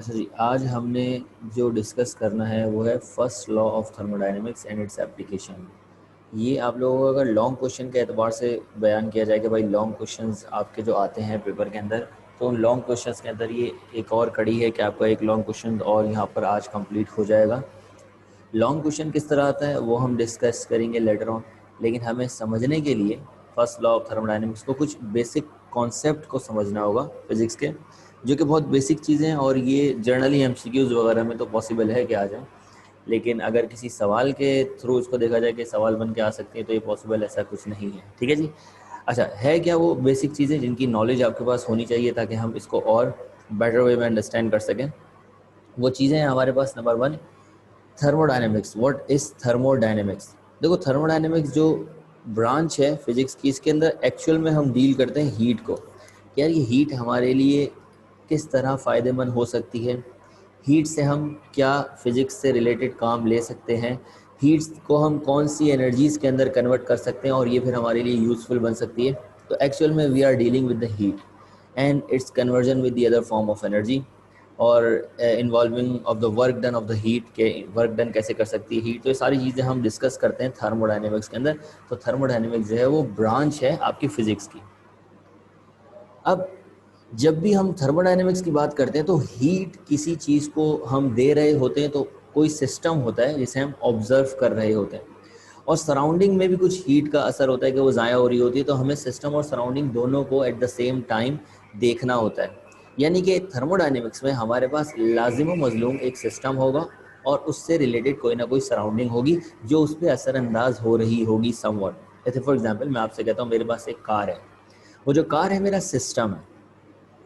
अच्छा जी, आज हमने जो डिस्कस करना है वो है first law of thermodynamics and its application. ये आप लोगों को अगर लॉन्ग क्वेश्चन के एतबार से बयान किया जाए कि भाई लॉन्ग क्वेश्चंस आपके जो आते हैं पेपर के अंदर, तो उन लॉन्ग क्वेश्चंस के अंदर ये एक और कड़ी है कि आपका एक लॉन्ग क्वेश्चन और यहाँ पर आज कंप्लीट हो जाएगा। लॉन्ग क्वेश्चन किस तरह आता है वो हम डिस्कस करेंगे लेटर ऑन, लेकिन हमें समझने के लिए फर्स्ट लॉ ऑफ थर्मोडायनेमिक्स को कुछ बेसिक कॉन्सेप्ट को समझना होगा फिजिक्स के, जो कि बहुत बेसिक चीज़ें हैं और ये जर्नली एमसीक्यूज वगैरह में तो पॉसिबल है कि आ जाए, लेकिन अगर किसी सवाल के थ्रू इसको देखा जाए कि सवाल बन के आ सकती है तो ये पॉसिबल ऐसा कुछ नहीं है। ठीक है जी। अच्छा, है क्या वो बेसिक चीज़ें जिनकी नॉलेज आपके पास होनी चाहिए ताकि हम इसको और बेटर वे में अंडरस्टैंड कर सकें? वो चीज़ें हैं हमारे पास। Number one, thermodynamics. What is thermodynamics? देखो, थर्मोडायनेमिक्स जो ब्रांच है फिजिक्स की, इसके अंदर एक्चुअल में हम डील करते हैं हीट को। यार ये हीट हमारे लिए किस तरह फ़ायदेमंद हो सकती है, हीट से हम क्या फिजिक्स से रिलेटेड काम ले सकते हैं, हीट्स को हम कौन सी एनर्जीज़ के अंदर कन्वर्ट कर सकते हैं और ये फिर हमारे लिए यूज़फुल बन सकती है। तो एक्चुअल में we are dealing with the heat and its conversion with the other form of energy, और involving of the work done of the heat, के वर्क डन कैसे कर सकती है हीट। तो ये सारी चीज़ें हम डिस्कस करते हैं थर्मोडायनेमिक्स के अंदर। तो थर्मोडायनेमिक्स जो है वो ब्रांच है आपकी फिजिक्स की। अब जब भी हम थर्मोडायनेमिक्स की बात करते हैं तो हीट किसी चीज़ को हम दे रहे होते हैं, तो कोई सिस्टम होता है जिसे हम ऑब्जर्व कर रहे होते हैं, और सराउंडिंग में भी कुछ हीट का असर होता है कि वो ज़ाया हो रही होती है, तो हमें सिस्टम और सराउंडिंग दोनों को एट द सेम टाइम देखना होता है। यानी कि थर्मोडायनेमिक्स में हमारे पास लाजिम व मजलूम एक सिस्टम होगा और उससे रिलेटेड कोई ना कोई सराउंडिंग होगी जो उस पर असरअंदाज हो रही होगी समवट। जैसे फॉर एग्जाम्पल मैं आपसे कहता हूँ मेरे पास एक कार है, वो जो कार है मेरा सिस्टम है।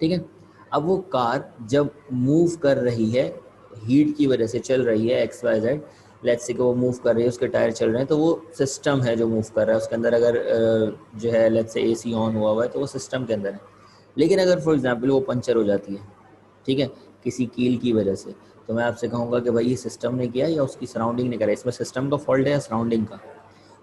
ठीक है। अब वो कार जब मूव कर रही है, हीट की वजह से चल रही है, x Y Z, let's say कि वो मूव कर रही है, उसके टायर चल रहे हैं, तो वो सिस्टम है जो मूव कर रहा है। उसके अंदर अगर जो है लेट्स से एसी ऑन हुआ है तो वो सिस्टम के अंदर है। लेकिन अगर फॉर एग्जांपल वो पंचर हो जाती है, ठीक है, किसी कील की वजह से, तो मैं आपसे कहूँगा कि भाई ये सिस्टम ने किया या उसकी सराउंडिंग ने करा, इसमें सिस्टम का फॉल्ट है या सराउंडिंग का?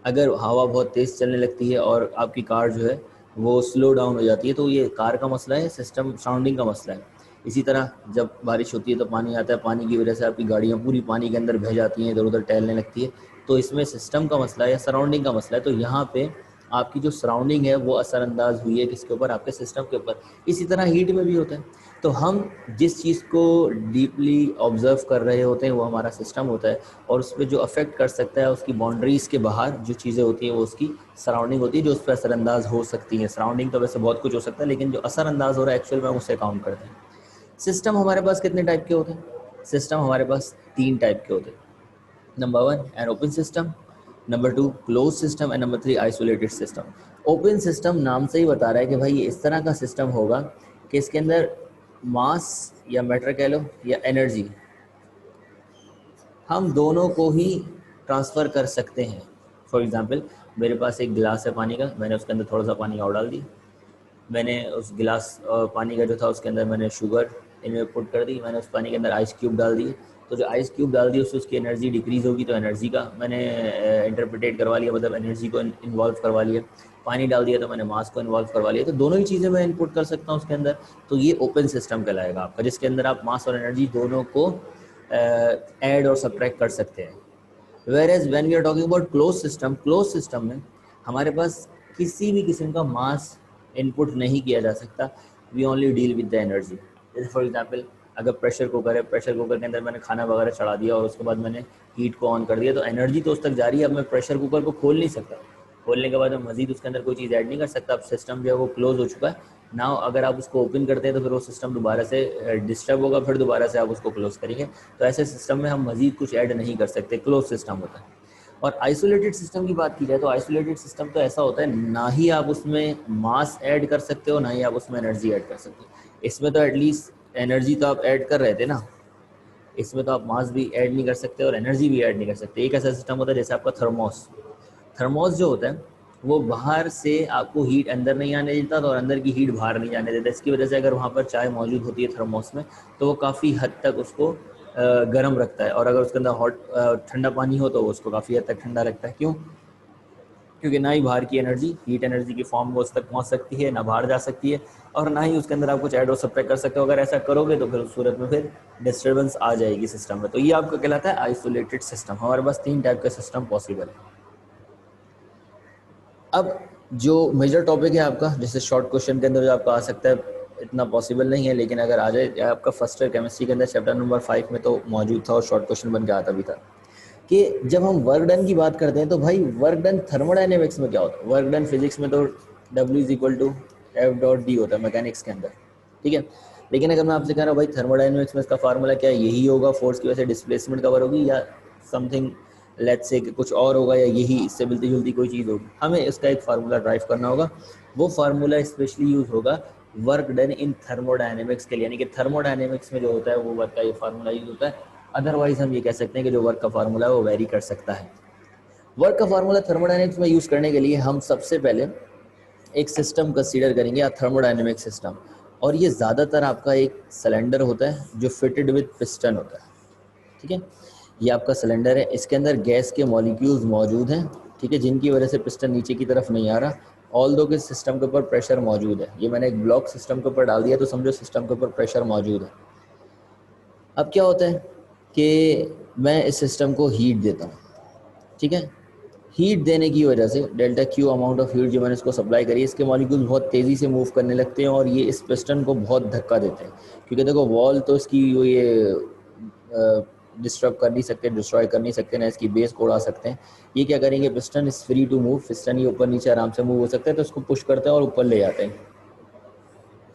अगर हवा बहुत तेज़ चलने लगती है और आपकी कार जो है वो स्लो डाउन हो जाती है, तो ये कार का मसला है, सिस्टम सराउंडिंग का मसला है। इसी तरह जब बारिश होती है तो पानी आता है, पानी की वजह से आपकी गाड़ियाँ पूरी पानी के अंदर बह जाती हैं, इधर उधर टहलने लगती है, तो इसमें सिस्टम का मसला है या सराउंडिंग का मसला है? तो यहाँ पे आपकी जो सराउंडिंग है वो असरअंदाज हुई है किसके ऊपर? आपके सिस्टम के ऊपर। इसी तरह हीट में भी होता है। तो हम जिस चीज़ को डीपली ऑब्जर्व कर रहे होते हैं वो हमारा सिस्टम होता है, और उस पर जो अफेक्ट कर सकता है उसकी बाउंड्रीज़ के बाहर जो चीज़ें होती हैं वो उसकी सराउंडिंग होती है जो उस पर असरअंदाज हो सकती है। सराउंडिंग तो वैसे बहुत कुछ हो सकता है, लेकिन जो असरअंदाज हो रहा है एक्चुअल में उसे काउंट करते हैं। सिस्टम हमारे पास कितने टाइप के होते हैं? सिस्टम हमारे पास 3 टाइप के होते हैं। Number 1 an open system, number 2 close system, and number 3 isolated system. Open system नाम से ही बता रहा है कि भाई ये इस तरह का सिस्टम होगा कि इसके अंदर मास या मैटर कह लो या एनर्जी, हम दोनों को ही ट्रांसफ़र कर सकते हैं। फॉर एग्ज़ाम्पल मेरे पास एक गिलास है पानी का, मैंने उसके अंदर थोड़ा सा पानी और डाल दिया, मैंने उस गिलास पानी का जो था उसके अंदर मैंने शुगर इनमें पुट कर दी, मैंने उस पानी के अंदर आइस क्यूब डाल दिए, तो जो आइस क्यूब डाल दिए उससे उसकी एनर्जी डिक्रीज़ होगी, तो एनर्जी का मैंने इंटरप्रिटेट करवा लिया, मतलब एनर्जी को इन्वॉल्व करवा लिया। पानी डाल दिया तो मैंने मास को इन्वॉल्व करवा लिया, तो दोनों ही चीज़ें मैं इनपुट कर सकता हूँ उसके अंदर। तो ये ओपन सिस्टम कहलाएगा आपका, जिसके अंदर आप मास और एनर्जी दोनों को ऐड और सब्ट्रैक्ट कर सकते हैं। Where as when we are talking about close system, close system में हमारे पास किसी भी किस्म का मास इनपुट नहीं किया जा सकता, we only deal with the energy. जैसे फॉर एग्जांपल अगर प्रेशर कुकर है, प्रेशर कुकर के अंदर मैंने खाना वगैरह चढ़ा दिया और उसके बाद मैंने हीट को ऑन कर दिया, तो एनर्जी तो उस तक जा रही है। अब मैं प्रेशर कुकर को खोल नहीं सकता, खोलने के बाद मैं मजीद उसके अंदर कोई चीज़ ऐड नहीं कर सकता। अब सिस्टम जो है वो क्लोज हो चुका है ना। अगर आप उसको ओपन करते हैं तो फिर वो सिस्टम दोबारा से डिस्टर्ब होगा, फिर दोबारा से आप उसको क्लोज करेंगे, तो ऐसे सिस्टम में हम मजीद कुछ ऐड नहीं कर सकते, क्लोज सिस्टम होता है। और आइसोलेटेड सिस्टम की बात की जाए तो आइसोलेटेड सिस्टम तो ऐसा होता है, ना ही आप उसमें मास ऐड कर सकते हो ना ही आप उसमें एनर्जी ऐड कर सकते हो। इसमें तो एटलीस्ट एनर्जी तो आप ऐड कर रहे थे ना, इसमें तो आप मास भी ऐड नहीं कर सकते और एनर्जी भी ऐड नहीं कर सकते। एक ऐसा सिस्टम होता है जैसे आपका थर्मोस। थर्मोस जो होता है वो बाहर से आपको हीट अंदर नहीं आने देता और अंदर की हीट बाहर नहीं आने देता। इसकी वजह से अगर वहाँ पर चाय मौजूद होती है थर्मोस में, तो वो काफ़ी हद तक उसको गर्म रखता है, और अगर उसके अंदर हॉट ठंडा पानी हो तो वो उसको काफ़ी हद तक ठंडा रखता है। क्यों? क्योंकि ना ही बाहर की एनर्जी हीट एनर्जी की फॉर्म में उस तक पहुंच सकती है, ना बाहर जा सकती है, और ना ही उसके अंदर आप कुछ ऐड और सब्ट्रैक्ट कर सकते हो। अगर ऐसा करोगे तो फिर उस सूरत में फिर डिस्टर्बेंस आ जाएगी सिस्टम में। तो ये आपका कहलाता है आइसोलेटेड सिस्टम। हमारे पास 3 टाइप का सिस्टम पॉसिबल है। अब जो मेजर टॉपिक है आपका, जैसे शॉर्ट क्वेश्चन के अंदर जो आपका आ सकता है, इतना पॉसिबल नहीं है, लेकिन अगर आ जाए, आपका फर्स्ट ईयर केमिस्ट्री के अंदर चैप्टर नंबर 5 में तो मौजूद था और शॉर्ट क्वेश्चन बन के आता भी था, कि जब हम वर्क डन की बात करते हैं तो भाई वर्क डन थर्मोडाइनेमिक्स में क्या होता है? वर्क डन फिजिक्स में तो W is equal to F dot D होता है मैकेनिक्स के अंदर, ठीक है। लेकिन अगर मैं आपसे कह रहा हूँ भाई थर्मोडाइनेमिक्स में इसका फार्मूला क्या है, यही होगा, फोर्स की वजह से डिस्प्लेसमेंट कवर होगी, या समथिंग लेट्स से कुछ और होगा, या यही इससे मिलती जुलती कोई चीज़ होगी, हमें इसका एक फार्मूला ड्राइव करना होगा। वो फार्मूला स्पेशली यूज होगा वर्क डन इन थर्मोडाइनेमिक्स के लिए, यानी कि थर्मोडाइनेमिक्स में जो होता है वो वर्क का ये फार्मूला यूज होता है। अदरवाइज हम ये कह सकते हैं कि जो वर्क का फार्मूला है वो वेरी कर सकता है। वर्क का फार्मूला थर्मोडाइनेमिक्स में यूज करने के लिए हम सबसे पहले एक सिस्टम कंसीडर करेंगे, या थर्मोडाइनेमिक सिस्टम, और ये ज़्यादातर आपका एक सिलेंडर होता है जो फिटेड विद पिस्टन होता है, ठीक है। ये आपका सिलेंडर है, इसके अंदर गैस के मॉलिक्यूल्स मौजूद हैं, ठीक है, जिनकी वजह से पिस्टन नीचे की तरफ नहीं आ रहा, ऑल दो के सिस्टम के ऊपर प्रेशर मौजूद है। ये मैंने एक ब्लॉक सिस्टम के ऊपर डाल दिया तो समझो सिस्टम के ऊपर प्रेशर मौजूद है। अब क्या होता है कि मैं इस सिस्टम को हीट देता हूँ, ठीक है। हीट देने की वजह से delta Q amount of heat जो मैंने इसको सप्लाई करी, इसके मॉलिक्यूल बहुत तेज़ी से मूव करने लगते हैं और ये इस पिस्टन को बहुत धक्का देते हैं, क्योंकि देखो वॉल तो इसकी वो ये डिस्टर्ब कर नहीं सकते, डिस्ट्रॉय कर नहीं सकते, ना इसकी बेस को उड़ा सकते हैं। ये क्या करेंगे, piston is free to move, piston ये ऊपर नीचे आराम से मूव हो सकता है, तो इसको पुश करते हैं और ऊपर ले जाते हैं,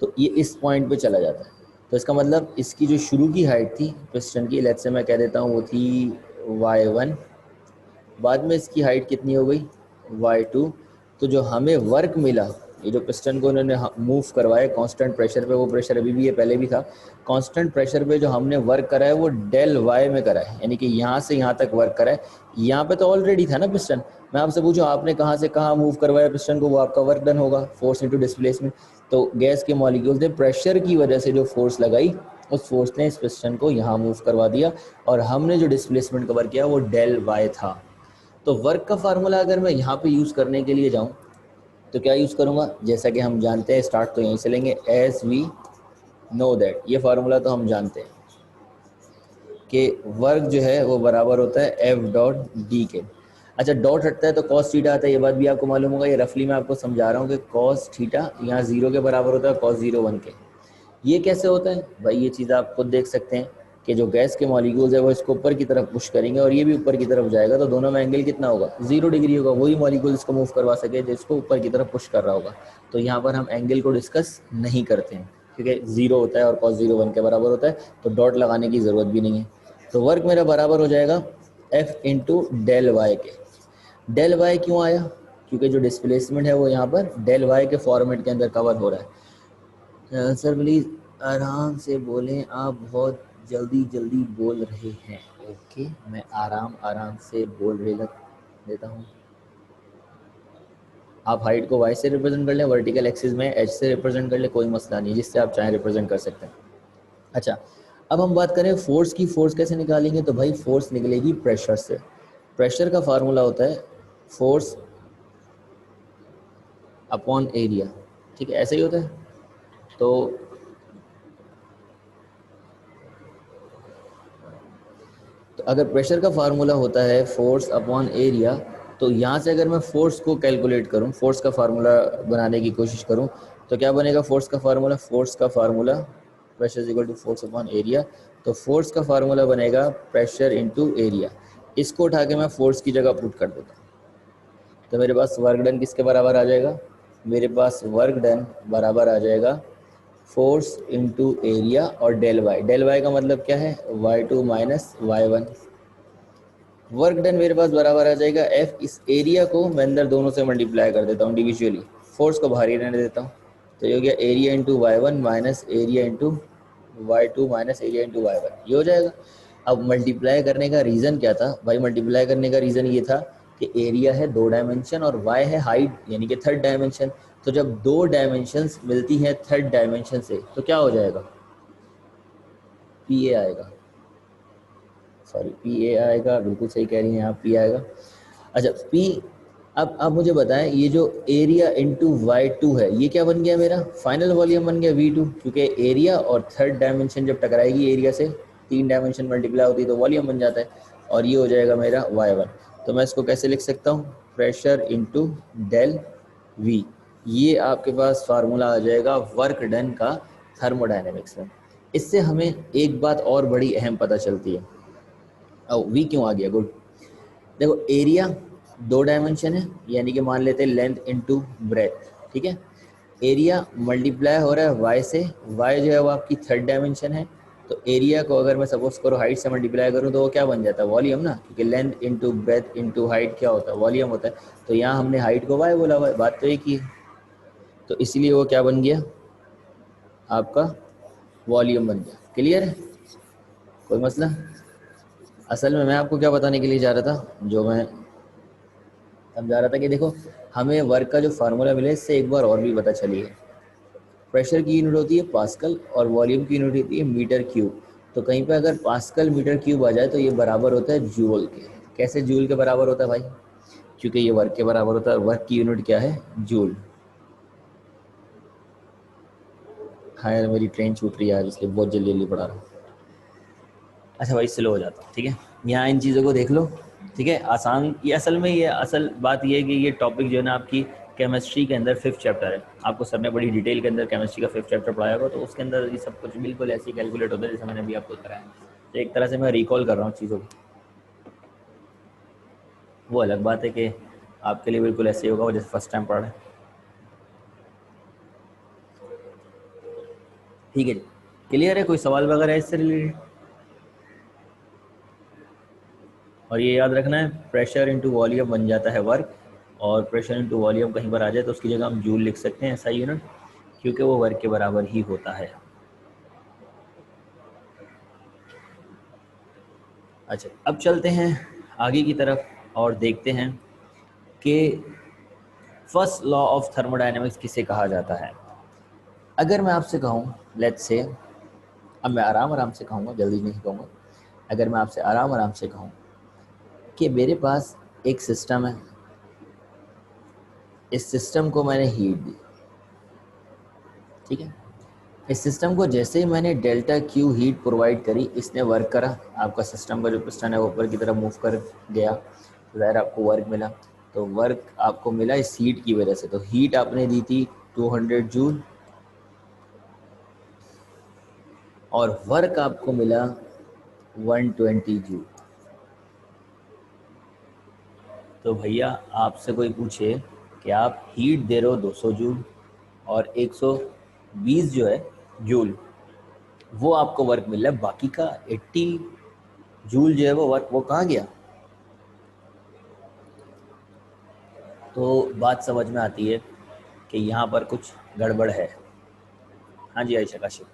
तो ये इस पॉइंट पे चला जाता है। तो इसका मतलब इसकी जो शुरू की हाइट थी पिस्टन की, लेट्स से मैं कह देता हूँ वो थी y1, बाद में इसकी हाइट कितनी हो गई y2। तो जो हमें वर्क मिला, ये जो पिस्टन को उन्होंने मूव करवाया कांस्टेंट प्रेशर पे, वो प्रेशर अभी भी है, पहले भी था, कांस्टेंट प्रेशर पे जो हमने वर्क करा है वो डेल वाई में करा है, यानी कि यहाँ से यहाँ तक वर्क करा है। यहाँ पे तो ऑलरेडी था ना पिस्टन, मैं आपसे पूछूं आपने कहाँ से कहाँ मूव करवाया पिस्टन को, वो आपका वर्क डन होगा, फोर्स इंटू डिस्प्लेसमेंट। तो गैस के मॉलिक्यूल्स ने प्रेशर की वजह से जो फोर्स लगाई, उस फोर्स ने इस पिस्टन को यहाँ मूव करवा दिया, और हमने जो डिस्प्लेसमेंट कवर किया वो डेल वाई था। तो वर्क का फार्मूला अगर मैं यहाँ पे यूज़ करने के लिए जाऊँ तो क्या यूज़ करूँगा, जैसा कि हम जानते हैं, स्टार्ट तो यहीं से लेंगे, एज वी नो दैट, ये फार्मूला तो हम जानते हैं कि वर्क जो है वो बराबर होता है एफ डॉट डी के। अच्छा, डॉट हटता है तो कॉस थीटा आता है, ये बात भी आपको मालूम होगा, ये रफली मैं आपको समझा रहा हूँ कि कॉस थीटा यहाँ 0 के बराबर होता है कॉस 0 1 के। ये कैसे होता है भाई, ये चीज़ आप खुद देख सकते हैं कि जो गैस के मॉलिक्यूल्स है वो इसको ऊपर की तरफ पुश करेंगे और ये भी ऊपर की तरफ जाएगा, तो दोनों में एंगल कितना होगा, 0 डिग्री होगा। वही मॉलिक्यूल इसको मूव करवा सके जिसको ऊपर की तरफ पुश कर रहा होगा। तो यहाँ पर हम एंगल को डिस्कस नहीं करते हैं, क्योंकि 0 होता है और कॉस 0 1 के बराबर होता है, तो डॉट लगाने की ज़रूरत भी नहीं है। तो वर्क मेरा बराबर हो जाएगा एफ इंटू डेल वाई के। डेल वाई क्यों आया, क्योंकि जो डिस्प्लेसमेंट है वो यहाँ पर डेल वाई के फॉर्मेट के अंदर कवर हो रहा है। सर प्लीज़ आराम से बोलें, आप बहुत जल्दी जल्दी बोल रहे हैं। ओके, मैं आराम आराम से बोल रहे देता हूँ। आप हाइट को वाई से रिप्रेजेंट कर लें, वर्टिकल एक्सिस में एच से रिप्रेजेंट कर लें, कोई मसला नहीं, जिससे आप चाहें रिप्रेजेंट कर सकते हैं। अच्छा, अब हम बात करें फोर्स की। फोर्स कैसे निकालेंगे, तो भाई फोर्स निकलेगी प्रेशर से। प्रेशर का फार्मूला होता है फोर्स अपॉन एरिया, ठीक है, ऐसे ही होता है। तो अगर प्रेशर का फार्मूला होता है फोर्स अपॉन एरिया, तो यहाँ से अगर मैं फोर्स को कैलकुलेट करूँ, फोर्स का फार्मूला बनाने की कोशिश करूँ, तो क्या बनेगा फोर्स का formula, pressure is equal to force upon area. तो फोर्स का फार्मूला बनेगा प्रेशर इंटू एरिया। इसको उठा के मैं फोर्स की जगह पुट कर देता हूँ, तो मेरे पास वर्क डन किसके बराबर आ जाएगा, मेरे पास वर्क डन बराबर आ जाएगा फोर्स इंटू एरिया और डेल वाई का मतलब क्या है, y2 minus y1। Work done मेरे पास बराबर आ जाएगा एफ, इस एरिया को मैं अंदर दोनों से मल्टीप्लाई कर देता हूँ इंडिविजुअली, फोर्स को बाहर ही रहने देता हूँ। तो ये हो गया area into y1 minus area into y2 minus area into y1, ये हो जाएगा। अब मल्टीप्लाई करने का रीज़न क्या था भाई, मल्टीप्लाई करने का रीज़न ये था कि एरिया है 2 डायमेंशन और y है हाइट, यानी कि थर्ड डायमेंशन। तो जब 2 डायमेंशंस मिलती हैं थर्ड डायमेंशन से तो क्या हो जाएगा, पी ए आएगा, सॉरी पी ए आएगा, बिल्कुल सही कह रही हैं आप, पी आएगा। अच्छा, पी अब मुझे बताएं, ये जो एरिया इंटू y2 है, ये क्या बन गया मेरा? फाइनल वॉल्यूम बन गया v2, क्योंकि एरिया और थर्ड डायमेंशन जब टकराएगी एरिया से, 3 डायमेंशन मल्टीप्लाई होती है तो वॉल्यूम बन जाता है, और ये हो जाएगा मेरा y1। तो मैं इसको कैसे लिख सकता हूँ? Pressure into del v। ये आपके पास फार्मूला आ जाएगा वर्क डन का थर्मोडायनेमिक्स में। इससे हमें एक बात और बड़ी अहम पता चलती है। अब v क्यों आ गया? गुड। देखो, एरिया 2 डायमेंशन है, यानी कि मान लेते हैं लेंथ इनटू ब्रेथ, ठीक है। एरिया मल्टीप्लाई हो रहा है y से, y जो है वो आपकी थर्ड डायमेंशन है, तो एरिया को अगर मैं सपोज करो हाइट से मल्टीप्लाई करूँ तो वो क्या बन जाता है? वॉल्यूम ना, क्योंकि length into breadth into height क्या होता है? वॉल्यूम होता है। तो यहाँ हमने हाइट को y बोला हुआ है, बात तो एक ही है, तो इसलिए वो क्या बन गया? आपका वॉल्यूम बन गया। क्लियर है? कोई मसला? असल में मैं आपको क्या बताने के लिए जा रहा था, जो मैं समझा रहा था कि देखो, हमें वर्क का जो फार्मूला मिले इससे एक बार और भी पता चली है। प्रेशर की यूनिट होती है पास्कल और वॉल्यूम की यूनिट होती है मीटर क्यूब। तो कहीं पे अगर पास्कल मीटर क्यूब आ जाए तो ये बराबर होता है जूल के। कैसे जूल के बराबर होता है भाई? क्योंकि ये वर्क के बराबर होता है, और वर्क की यूनिट क्या है? जूल। हाँ यार, मेरी ट्रेन छूट रही है आज, इसलिए बहुत जल्दी जल्दी पढ़ा रहा हूँ। अच्छा भाई, स्लो हो जाता हूँ, ठीक है। यहाँ इन चीज़ों को देख लो, ठीक है। आसान, ये असल में ये असल बात ये है कि ये टॉपिक जो है ना आपकी केमिस्ट्री के अंदर 5th चैप्टर है। आपको सर ने बड़ी डिटेल के अंदर केमिस्ट्री का 5th चैप्टर पढ़ाया होगा, तो उसके अंदर ये सब कुछ बिल्कुल ऐसे ही कैलकुलेट होता है जैसे मैंने अभी आपको कराया। तो एक तरह से मैं रिकॉल कर रहा हूँ चीज़ों को। वो अलग बात है कि आपके लिए बिल्कुल ऐसे ही होगा जैसे फर्स्ट टाइम पढ़ रहे हैं। ठीक है जी, क्लियर है? कोई सवाल वगैरह है इससे रिलेटेड? और ये याद रखना है, प्रेशर इंटू वॉल्यूम बन जाता है वर्क, और प्रेशर इंटू वॉल्यूम कहीं पर आ जाए तो उसकी जगह हम जूल लिख सकते हैं, ऐसा यूनिट, क्योंकि वो वर्क के बराबर ही होता है। अच्छा, अब चलते हैं आगे की तरफ और देखते हैं कि फर्स्ट लॉ ऑफ थर्मोडायनेमिक्स किसे कहा जाता है। अगर मैं आपसे कहूँ, लेट्स से, अब मैं आराम आराम से कहूँगा, जल्दी नहीं कहूँगा। अगर मैं आपसे आराम आराम से कहूँ कि मेरे पास एक सिस्टम है, इस सिस्टम को मैंने हीट दी, ठीक है। इस सिस्टम को जैसे ही मैंने डेल्टा क्यू हीट प्रोवाइड करी, इसने वर्क करा। आपका सिस्टम का जो पिस्टन है वो ऊपर की तरफ मूव कर गया, तो ज़ाहिर आपको वर्क मिला। तो वर्क आपको मिला इस हीट की वजह से। तो हीट आपने दी थी 200 जूल, और वर्क आपको मिला 120 जूल। तो भैया आपसे कोई पूछे कि आप हीट दे रहे हो 200 जूल और 120 जो है जूल, वो आपको वर्क मिल रहा है, बाकी का 80 जूल जो है वो वर्क वो कहाँ गया? तो बात समझ में आती है कि यहाँ पर कुछ गड़बड़ है। हाँ जी आयशा काशिफ,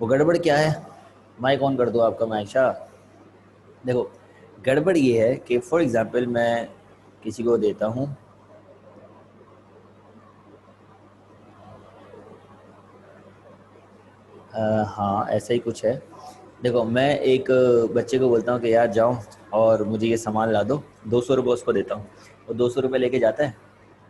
वो गड़बड़ क्या है? माइक ऑन कर दो आपका। मैं आयशा, देखो, गड़बड़ ये है कि फॉर एग्जांपल मैं किसी को देता हूँ हाँ ऐसा ही कुछ है। देखो, मैं एक बच्चे को बोलता हूँ कि यार जाओ और मुझे ये सामान ला दो, 200 रुपये उसको देता हूँ। वो 200 रुपये लेके जाता है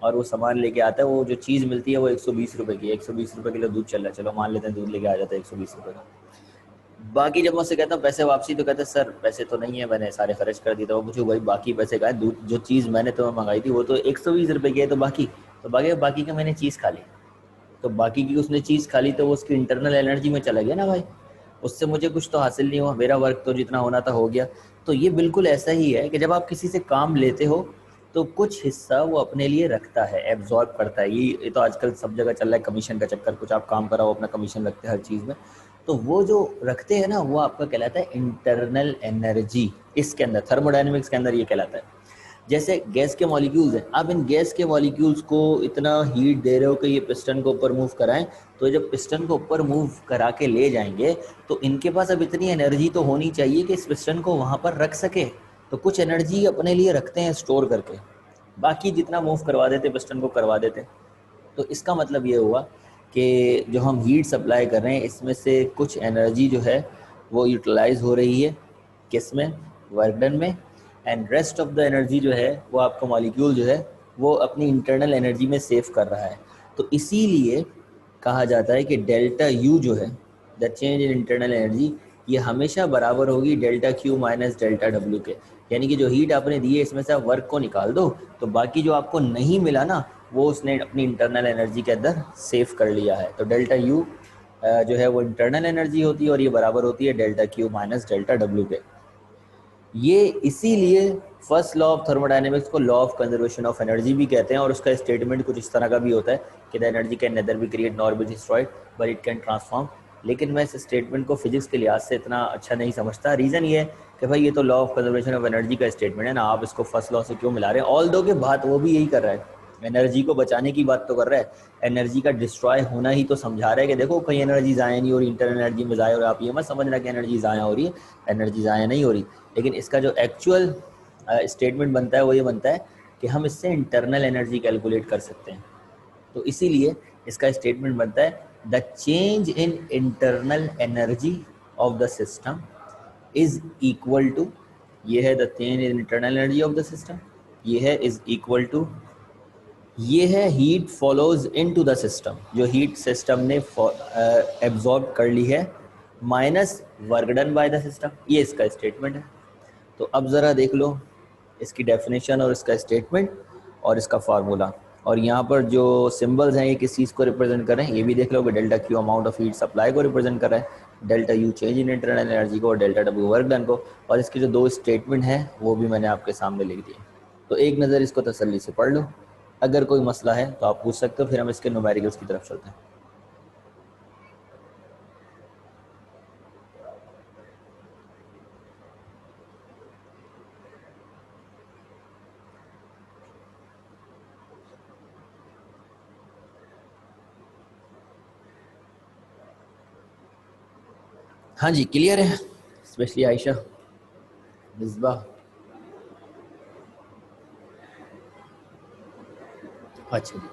और वो सामान लेके आता है। वो जो चीज़ मिलती है वो 120 रुपये की, 120 रुपये किलो दूध चल रहा है, चलो मान लेते हैं दूध लेके आ जाता है 120 रुपये का। बाकी जब मैं उससे कहता हूँ पैसे वापसी, तो कहते हैं सर पैसे तो नहीं है, मैंने सारे खर्च कर दिए। तो मुझे वही बाकी पैसे का है, दूध जो चीज़ मैंने तुम्हें मंगाई थी वो तो 120 रुपये की है, तो बाकी का मैंने चीज़ खा ली। तो बाकी की उसने चीज़ खा ली, तो वो उसकी इंटरनल एनर्जी में चला गया ना भाई, उससे मुझे कुछ तो हासिल नहीं हुआ, मेरा वर्क तो जितना होना था हो गया। तो ये बिल्कुल ऐसा ही है कि जब आप किसी से काम लेते हो तो कुछ हिस्सा वो अपने लिए रखता है, एब्जॉर्ब करता है। ये तो आजकल सब जगह चल रहा है, कमीशन का चक्कर। कुछ आप काम कराओ, अपना कमीशन रखते हैं हर चीज़ में। तो वो जो रखते हैं ना, वो आपका कहलाता है इंटरनल एनर्जी। इसके अंदर थर्मोडायनेमिक्स के अंदर ये कहलाता है। जैसे गैस के मॉलिक्यूल्स हैं, आप इन गैस के मॉलिक्यूल्स को इतना हीट दे रहे हो कि ये पिस्टन को ऊपर मूव कराएं, तो जब पिस्टन को ऊपर मूव करा के ले जाएंगे तो इनके पास अब इतनी एनर्जी तो होनी चाहिए कि इस पिस्टन को वहाँ पर रख सके। तो कुछ एनर्जी अपने लिए रखते हैं स्टोर करके, बाकी जितना मूव करवा देते पिस्टन को करवा देते। तो इसका मतलब ये हुआ कि जो हम हीट सप्लाई कर रहे हैं इसमें से कुछ एनर्जी जो है वो यूटिलाइज हो रही है, किस में? वर्क डन में। And rest of the energy जो है वो आपका मॉलिक्यूल जो है वो अपनी इंटरनल एनर्जी में सेव कर रहा है। तो इसीलिए कहा जाता है कि डेल्टा यू जो है, the change in internal energy, ये हमेशा बराबर होगी delta Q minus delta W के। यानी कि जो हीट आपने दी है इसमें से आप वर्क को निकाल दो, तो बाकी जो आपको नहीं मिला ना वो उसने अपनी इंटरनल एनर्जी के अंदर सेव कर लिया है। तो डेल्टा यू जो है वो इंटरनल एनर्जी होती है और ये बराबर होती है delta Q minus delta W के। ये इसीलिए फर्स्ट लॉ ऑफ थर्मोडायनेमिक्स को law of conservation of energy भी कहते हैं, और उसका स्टेटमेंट कुछ इस तरह का भी होता है कि the energy can nether be create nor be destroyed but it can transform. लेकिन मैं इस स्टेटमेंट को फिजिक्स के लिहाज से इतना अच्छा नहीं समझता। रीज़न ये है कि भाई ये तो law of conservation of energy का स्टेटमेंट है ना, आप इसको फर्स्ट लॉ से क्यों मिला रहे हैं? ऑल दो के बात वो भी यही कर रहा है, एनर्जी को बचाने की बात तो कर रहा है, एनर्जी का डिस्ट्रॉय होना ही तो समझा रहा है कि देखो कहीं एनर्जी ज़ाया नहीं हो रही, इंटरनल एनर्जी में ज़ाया हो रहा है। आप ये मत समझना कि एनर्जी ज़ाया हो रही है, एनर्जी ज़ाया नहीं हो रही। लेकिन इसका जो एक्चुअल स्टेटमेंट बनता है वो ये बनता है कि हम इससे इंटरनल एनर्जी कैलकुलेट कर सकते हैं। तो इसीलिए इसका स्टेटमेंट बनता है the change in internal energy of the system is equal to, ये है the change in internal energy of the system, ये है इज इक्वल टू, ये है heat follows into the system, जो हीट सिस्टम ने एब्जॉर्ब कर ली है, minus work done by the system. ये इसका स्टेटमेंट है। तो अब ज़रा देख लो इसकी डेफिनेशन और इसका स्टेटमेंट और इसका फार्मूला, और यहाँ पर जो सिंबल्स हैं ये किस चीज़ को रिप्रेजेंट कर रहे हैं ये भी देख लो कि delta Q amount of heat supply को रिप्रेजेंट कर रहा है, delta you change in internal energy को, और डेल्टा डब्ल्यू वर्क डन को। और इसके जो दो स्टेटमेंट हैं वो भी मैंने आपके सामने लिख दिए। तो एक नज़र इसको तसल्ली से पढ़ लो, अगर कोई मसला है तो आप पूछ सकते हो, फिर हम इसके न्यूमेरिकल्स की तरफ चलते हैं। हाँ जी, क्लियर है, स्पेशली आयशा, मिसबा। अच्छा जी,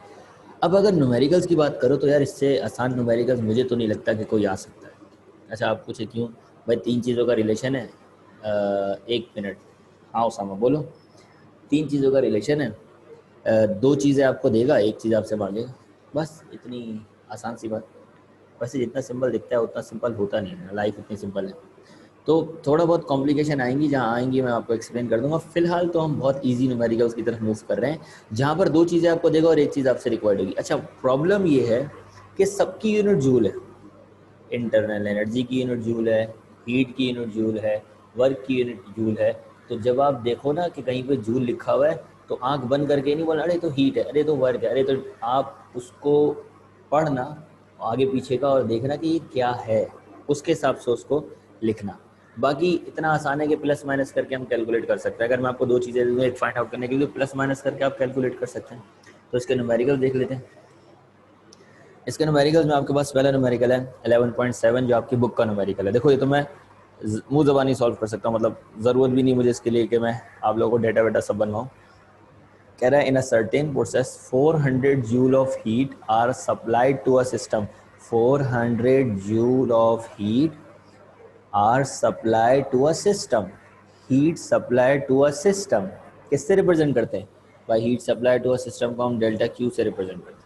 अब अगर न्यूमेरिकल्स की बात करो तो यार इससे आसान न्यूमेरिकल्स मुझे तो नहीं लगता कि कोई आ सकता है। अच्छा आप पूछे क्यों? भाई तीन चीज़ों का रिलेशन है। एक मिनट, हाँ उसामा बोलो। तीन चीज़ों का रिलेशन है, दो चीज़ें आपको देगा, एक चीज़ आपसे मांगेगा, बस इतनी आसान सी बात। वैसे जितना सिंपल दिखता है उतना सिंपल होता नहीं है, लाइफ इतनी सिंपल है। तो थोड़ा बहुत कॉम्प्लिकेशन आएंगी, जहाँ आएंगी मैं आपको एक्सप्लेन कर दूंगा। फिलहाल तो हम बहुत इजी न्यूमेरिकल्स की तरफ मूव कर रहे हैं, जहाँ पर दो चीज़ें आपको देगा और एक चीज़ आपसे रिक्वायर्ड होगी। अच्छा प्रॉब्लम ये है कि सबकी यूनिट जूल है, इंटरनल एनर्जी की यूनिट जूल है, हीट की यूनिट जूल है, वर्क की यूनिट जूल है। तो जब आप देखो ना कि कहीं पे जूल लिखा हुआ है तो आंख बंद करके नहीं बोलना अरे तो हीट है, अरे तो वर्क है, अरे तो आप उसको पढ़ना आगे पीछे का और देखना कि ये क्या है, उसके हिसाब से उसको लिखना। बाकी इतना आसान है कि प्लस माइनस करके हम कैलकुलेट कर सकते हैं। अगर मैं आपको दो चीज़ें दूँ एक फाइंड आउट करने के लिए, प्लस माइनस करके आप कैलकुलेट कर सकते हैं। तो इसके न्यूमेरिकल देख लेते हैं। इसके न्यूमेरिकल्स में आपके पास पहला न्यूमेरिकल है 11.7, जो आपकी बुक का न्यूमेरिकल है। देखो ये तो मैं मुँह ज़बानी सॉल्व कर सकता हूँ, मतलब ज़रूरत भी नहीं मुझे इसके लिए कि मैं आप लोगों को डेटा वेटा सब बनवाऊँ। कह रहा है in a certain process 400 joule of heat are supplied to a system, 400 joule of heat are supplied to a system, heat supplied to a system किससे रिप्रेजेंट करते हैं भाई? Heat supplied to a system को हम delta Q से represent करते हैं।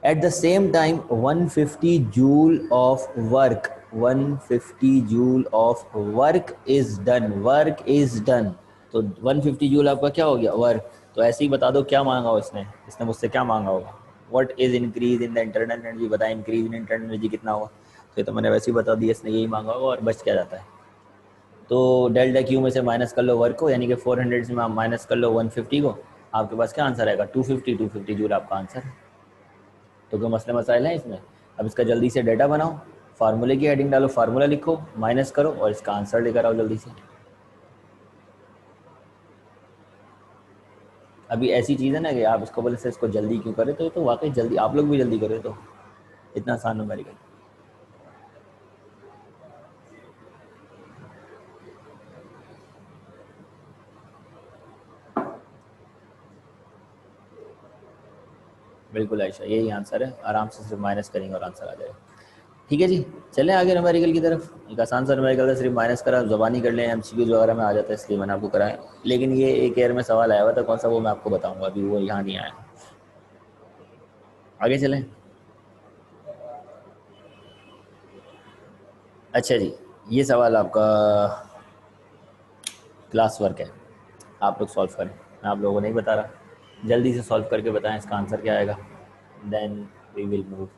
At the same time 150 joule of work, 150 joule of work is done, work is done। तो 150 जूल आपका क्या हो गया? वर्क। तो ऐसे ही बता दो क्या मांगा हो इसने, इसने मुझसे क्या मांगा होगा? What is increase in the internal energy, बताएं इंक्रीज इन इंटरनल एनर्जी कितना होगा? तो ये तो मैंने वैसे ही बता दिया, इसने यही मांगा होगा और बच क्या जाता है। तो डेल्टा क्यू में से माइनस कर लो वर्क को, यानी कि 400 से माइनस कर लो 150 को, आपके पास क्या आंसर आएगा? 250 जूल आपका आंसर है। तो कोई मसले मसाइल हैं इसमें? अब इसका जल्दी से डाटा बनाओ, फार्मूले की हेडिंग डालो, फार्मूला लिखो, माइनस करो और इसका आंसर लेकर आओ जल्दी से। अभी ऐसी चीज़ है ना कि आप इसको बोले से इसको जल्दी क्यों करें, तो ये तो वाकई जल्दी, आप लोग भी जल्दी करें तो इतना आसान न्यूमेरिकल। बिल्कुल आयशा, यही आंसर है, आराम से सिर्फ माइनस करेंगे और आंसर आ जाएगा। ठीक है जी, चलें आगे न्यूमेरिकल की तरफ। एक आसान सा न्यूमेरिकल था, सिर्फ माइनस करा ज़बानी कर लें, एमसीक्यूज वगैरह में आ जाता है इसलिए मैंने आपको कराया। लेकिन ये एक एयर में सवाल आया हुआ था, कौन सा वो मैं आपको बताऊंगा, अभी वो यहाँ नहीं आया। आगे चलें। अच्छा जी, ये सवाल आपका क्लास वर्क है, आप लोग सॉल्व करें, मैं आप लोगों को नहीं बता रहा, जल्दी से सॉल्व करके बताएं इसका आंसर क्या आएगा, then we will move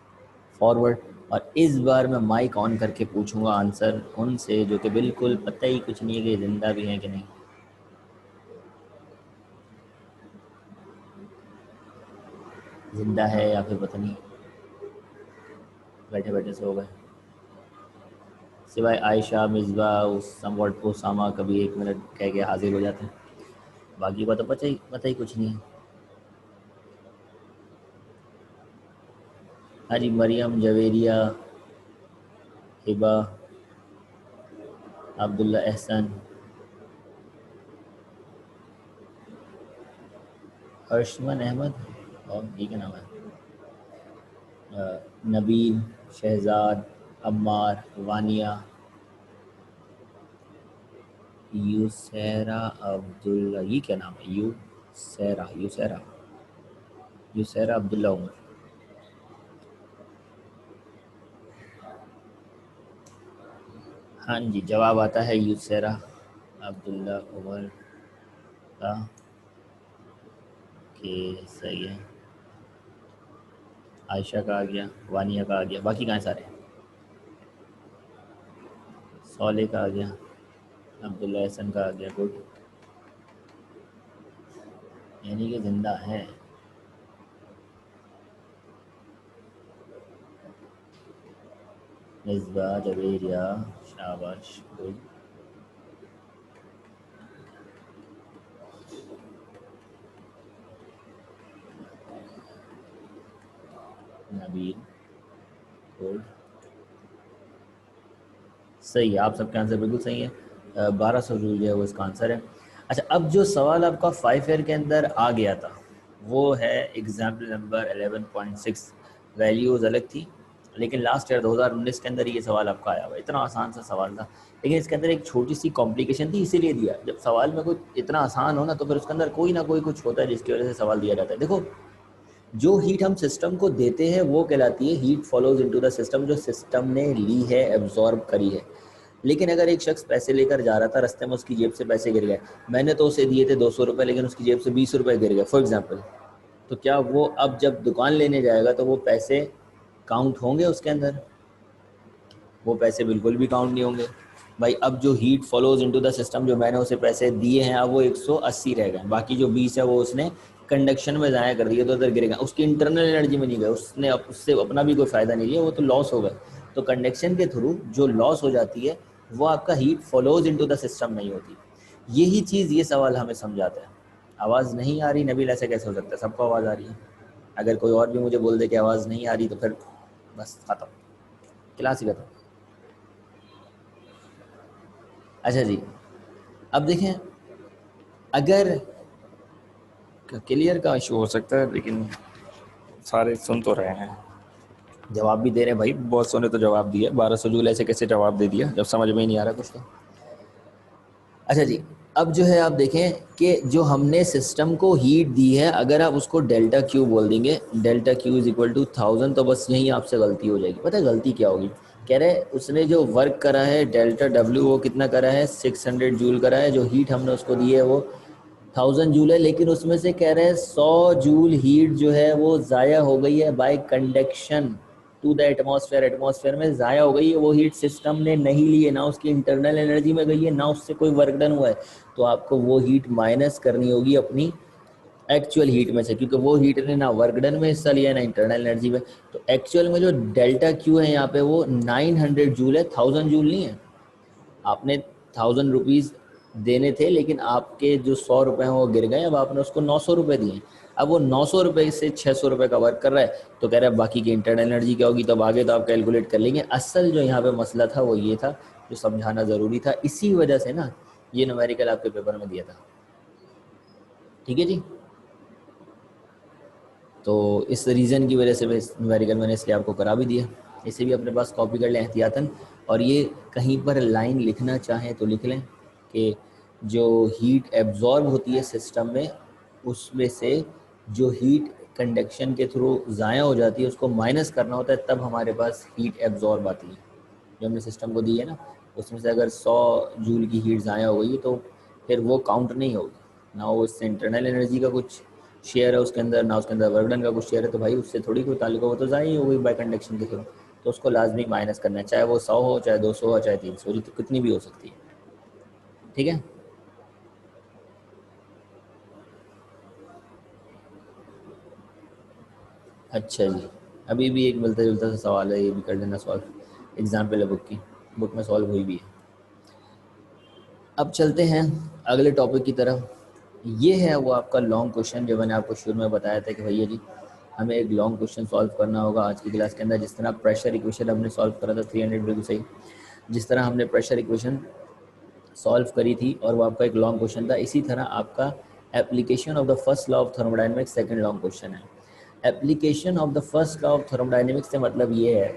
forward. और इस बार मैं माइक ऑन करके पूछूंगा आंसर उनसे जो कि बिल्कुल पता ही कुछ नहीं है कि ज़िंदा भी हैं कि नहीं। ज़िंदा है या फिर पता नहीं बैठे बैठे से हो गए, सिवाय आयशा मिसबा उस समवट उसामा कभी 1 मिनट कह के हाजिर हो जाते हैं, बाकी का तो पता ही कुछ नहीं है। हाँ जी, मरियम, जवेरिया, हिबा, अब्दुल्ला एहसन, अर्शमन अहमद, और ये क्या नाम है, नबील, शहजाद, अम्मार, वानिया, यूसैरा, अब्दुल्ला, ये क्या नाम है, यूसैरा अब्दुल्ला उमर। हाँ जी, जवाब आता है यूसैरा अब्दुल्ला उमर का, कि सही है। आयशा का आ गया, वानिया का आ गया, बाकी कहाँ सारे, सौले का आ गया, अब्दुल्ला एहसन का आ गया, गुड, यानी कि जिंदा है। मिसबा, जवेरिया, शाबाश, गुड, नबील, गुड, सही है, आप सबके आंसर बिल्कुल सही है। 1200 जूल जो है वो इसका आंसर है। अच्छा, अब जो सवाल आपका 5 ईयर के अंदर आ गया था वो है एग्जाम्पल नंबर 11.6, वैल्यूज़ अलग थी, लेकिन लास्ट ईयर 2019 के अंदर ये सवाल आपका आया हुआ, इतना आसान सा सवाल था, लेकिन इसके अंदर एक छोटी सी कॉम्प्लिकेशन थी, इसीलिए दिया। जब सवाल में कोई इतना आसान हो ना तो फिर उसके अंदर कोई ना कोई कुछ होता है जिसकी वजह से सवाल दिया जाता है। देखो, जो हीट हम सिस्टम को देते हैं वो कहलाती है heat follows into the system, जो सिस्टम ने ली है, एब्जॉर्ब करी है। लेकिन अगर एक शख्स पैसे लेकर जा रहा था, रास्ते में उसकी जेब से पैसे गिर गए, मैंने तो उसे दिए थे 200 रुपये, लेकिन उसकी जेब से 20 रुपये गिर गए फॉर एग्जाम्पल, तो क्या वो अब जब दुकान लेने जाएगा तो वो पैसे काउंट होंगे उसके अंदर? वो पैसे बिल्कुल भी काउंट नहीं होंगे भाई। अब जो heat follows into the system, जो मैंने उसे पैसे दिए हैं, अब वो 180 रह गए, बाकी जो 20 है वो उसने कंडक्शन में ज़ाया कर दिए, तो उधर गिरेगा, उसकी इंटरनल एनर्जी में नहीं गए, उसने उससे अपना भी कोई फ़ायदा नहीं लिया, वो तो लॉस हो गए। तो कंडक्शन के थ्रू जो लॉस हो जाती है वो आपका heat follows into the system नहीं होती। यही चीज़ ये सवाल हमें समझाता है। आवाज़ नहीं आ रही नबील, ऐसे कैसे हो सकता है, सबको आवाज़ आ रही है। अगर कोई और भी मुझे बोल दे कि आवाज़ नहीं आ रही तो फिर बस खत्म, क्लास ही खत्म। अच्छा जी, अब देखें, अगर क्लियर का इशू हो सकता है, लेकिन सारे सुन तो रहे हैं, जवाब भी दे रहे हैं भाई, बहुत सौ ने तो जवाब दिया, 1200 जूल ऐसे कैसे जवाब दे दिया जब समझ में ही नहीं आ रहा कुछ तो। अच्छा जी, अब जो है आप देखें कि जो हमने सिस्टम को हीट दी है, अगर आप उसको डेल्टा क्यू बोल देंगे, delta Q is equal to 1000, तो बस यहीं आपसे गलती हो जाएगी। पता है गलती क्या होगी? कह रहे उसने जो वर्क करा है डेल्टा डब्ल्यू वो कितना करा है, 600 जूल करा है, जो हीट हमने उसको दी है वो 1000 जूल है, लेकिन उसमें से कह रहे हैं 100 जूल हीट जो है वो ज़ाया हो गई है by conduction to the atmosphere, atmosphere में ज़ाया हो गई है, वो हीट सिस्टम ने नहीं ली है, ना उसकी इंटरनल एनर्जी में गई है, ना उससे कोई वर्क डन हुआ है। तो आपको वो हीट माइनस करनी होगी अपनी एक्चुअल हीट में से, क्योंकि वो हीट ने ना वर्क डन में हिस्सा लिया, ना इंटरनल एनर्जी में। तो एक्चुअल में जो डेल्टा क्यू है यहाँ पे वो 900 जूल है, 1000 जूल नहीं है। आपने 1000 रुपीज़ देने थे, लेकिन आपके जो 100 रुपये हैं वो गिर गए, अब आपने उसको 900 रुपये दिए। अब वो 900 रुपये से 600 रुपये का वर्क कर रहा है, तो कह रहा है बाकी की इंटरनल एनर्जी क्या होगी, तब आगे तो आप कैलकुलेट कर लेंगे। असल जो यहाँ पे मसला था वो ये था, जो समझाना ज़रूरी था, इसी वजह से ना ये न्यूमेरिकल आपके पेपर में दिया था। ठीक है जी, तो इस रीज़न की वजह से न्यूमेरिकल मैंने इसलिए आपको करा भी दिया। इसे भी अपने पास कॉपी कर लें एहतियातन, और ये कहीं पर लाइन लिखना चाहें तो लिख लें कि जो हीट एब्जॉर्ब होती है सिस्टम में, उसमें से जो हीट कंडक्शन के थ्रू ज़ाया हो जाती है उसको माइनस करना होता है, तब हमारे पास हीट एब्जॉर्ब आती है जो हमने सिस्टम को दी है ना। उसमें से अगर 100 जूल की हीट ज़ाया हो गई तो फिर वो काउंट नहीं होगी ना, वो इससे इंटरनल एनर्जी का कुछ शेयर है उसके अंदर, ना उसके अंदर वर्क डन का कुछ शेयर है, तो भाई उससे थोड़ी कोई ताल्लुक हो, वो तो ज़ाया ही हो गई बाय कंडक्शन के थ्रू। तो उसको लाजमी माइनस करना है, चाहे वो 100 हो, चाहे 200 हो, चाहे 300 हो, तो कितनी भी हो सकती है। ठीक है। अच्छा जी, अभी भी एक मिलता जुलता सा सवाल है, ये भी कर देना सॉल्व। एग्जाम्पल है बुक की, बुक में सॉल्व हुई भी है। अब चलते हैं अगले टॉपिक की तरफ। ये है वो आपका लॉन्ग क्वेश्चन जो मैंने आपको शुरू में बताया था कि भैया जी हमें एक लॉन्ग क्वेश्चन सॉल्व करना होगा आज की क्लास के अंदर। जिस तरह प्रेशर इक्वेशन हमने सॉल्व करा था 300 बिल्कुल सही, जिस तरह हमने प्रेशर इक्वेशन सॉल्व करी थी और वो आपका एक लॉन्ग क्वेश्चन था, इसी तरह आपका application of the first law of thermodynamics second long question है। Application of the first law of thermodynamics से मतलब ये है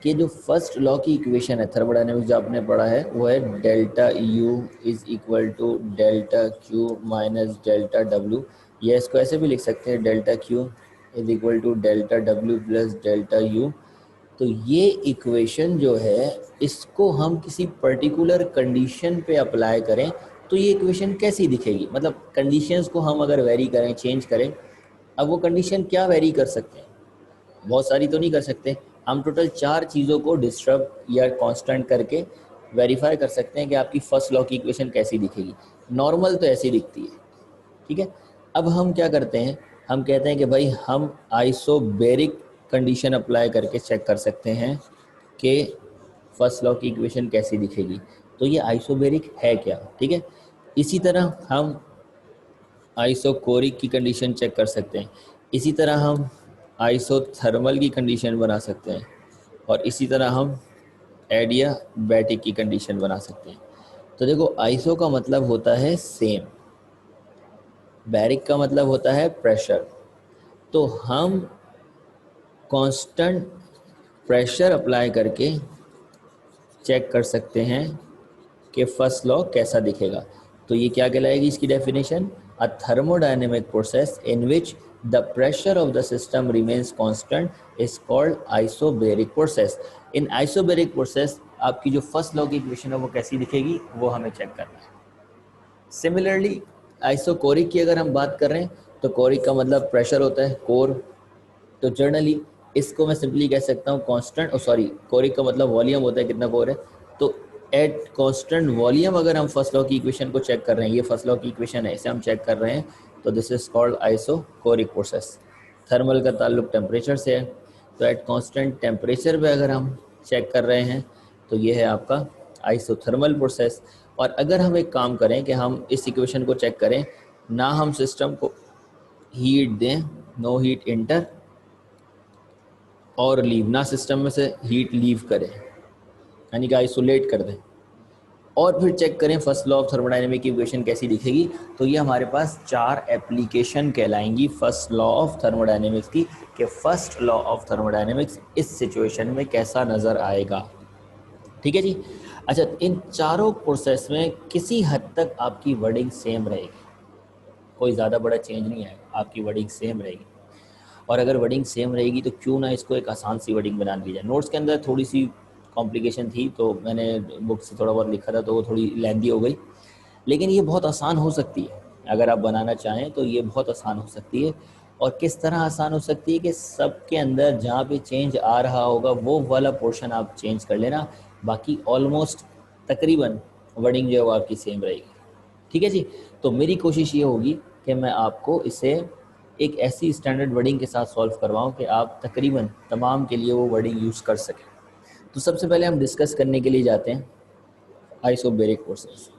कि जो फर्स्ट लॉ की इक्वेशन है थर्मोडायनेमिक्स जो आपने पढ़ा है वो है delta U is equal to delta Q minus delta W. ये इसको ऐसे भी लिख सकते हैं, delta Q is equal to delta W plus delta U. तो ये इक्वेशन जो है इसको हम किसी पर्टिकुलर कंडीशन पे अप्लाई करें तो ये इक्वेशन कैसी दिखेगी, मतलब कंडीशंस को हम अगर वेरी करें, चेंज करें। अब वो कंडीशन क्या वेरी कर सकते हैं, बहुत सारी तो नहीं कर सकते, हम टोटल 4 चीज़ों को डिस्टर्ब या कांस्टेंट करके वेरीफाई कर सकते हैं कि आपकी फर्स्ट लॉ की इक्वेशन कैसी दिखेगी। नॉर्मल तो ऐसी दिखती है, ठीक है। अब हम क्या करते हैं, हम कहते हैं कि भाई हम आइसोबेरिक कंडीशन अप्लाई करके चेक कर सकते हैं कि फर्स्ट लॉ की इक्वेशन कैसी दिखेगी। तो ये आइसोबेरिक है क्या, ठीक है। इसी तरह हम आइसोकोरिक की कंडीशन चेक कर सकते हैं, इसी तरह हम आइसोथर्मल की कंडीशन बना सकते हैं, और इसी तरह हम एडियाबैटिक की कंडीशन बना सकते हैं। तो देखो आइसो का मतलब होता है सेम, बैरिक का मतलब होता है प्रेशर। तो हम कांस्टेंट प्रेशर अप्लाई करके चेक कर सकते हैं कि फर्स्ट लॉ कैसा दिखेगा। तो ये क्या कहलाएगी इसकी definition, a thermodynamic process in which the pressure of the system remains constant is called isobaric process. In isobaric process आपकी जो फर्स्ट लॉ की इक्वेशन है वो कैसी दिखेगी वो हमें चेक करना है। सिमिलरली आइसोकोरिक की अगर हम बात कर रहे हैं तो कोरिक का मतलब प्रेशर होता है, कोर। तो जनरली इसको मैं सिंपली कह सकता हूँ कांस्टेंट, सॉरी कोरिक का मतलब वॉल्यूम होता है, कितना कोर है। तो एट कांस्टेंट वॉल्यूम अगर हम फर्स्ट लॉ की इक्वेशन को चेक कर रहे हैं, ये फर्स्ट लॉ की इक्वेशन है, इसे हम चेक कर रहे हैं, तो this is called isochoric process. Thermal का ताल्लुक टेम्परेचर से है, तो एट कांस्टेंट टेम्परेचर पे अगर हम चेक कर रहे हैं तो ये है आपका आइसोथर्मल प्रोसेस। और अगर हम एक काम करें कि हम इस इक्वेशन को चेक करें, ना हम सिस्टम को हीट दें, no heat inter or leave, ना सिस्टम में से हीट लीव करें यानी कि आइसोलेट कर दें, और फिर चेक करें फर्स्ट लॉ ऑफ थर्मोडायनेमिक की इक्वेशन कैसी दिखेगी, तो ये हमारे पास 4 एप्लीकेशन कहलाएंगी फर्स्ट लॉ ऑफ थर्मोडायनेमिक्स की, कि फर्स्ट लॉ ऑफ थर्मोडायनेमिक्स इस सिचुएशन में कैसा नज़र आएगा। ठीक है जी। अच्छा, इन चारों प्रोसेस में किसी हद तक आपकी वर्डिंग सेम रहेगी, कोई ज़्यादा बड़ा चेंज नहीं आएगा, आपकी वर्डिंग सेम रहेगी। और अगर वर्डिंग सेम रहेगी तो क्यों ना इसको एक आसान सी वर्डिंग बना दी जाए। नोट्स के अंदर थोड़ी सी कॉम्प्लिकेशन थी तो मैंने बुक से थोड़ा बहुत लिखा था तो वो थोड़ी लेंदी हो गई, लेकिन ये बहुत आसान हो सकती है अगर आप बनाना चाहें तो ये बहुत आसान हो सकती है। और किस तरह आसान हो सकती है कि सबके अंदर जहाँ पे चेंज आ रहा होगा वो वाला पोर्शन आप चेंज कर लेना, बाकी ऑलमोस्ट तकरीबन वर्डिंग जो है वो आपकी सेम रहेगी। ठीक है जी। तो मेरी कोशिश ये होगी कि मैं आपको इसे एक ऐसी स्टैंडर्ड वर्डिंग के साथ सॉल्व करवाऊं कि आप तकरीबन तमाम के लिए वो वर्डिंग यूज़ कर सकें। तो सबसे पहले हम डिस्कस करने के लिए जाते हैं आइसोबेरिक प्रोसेस।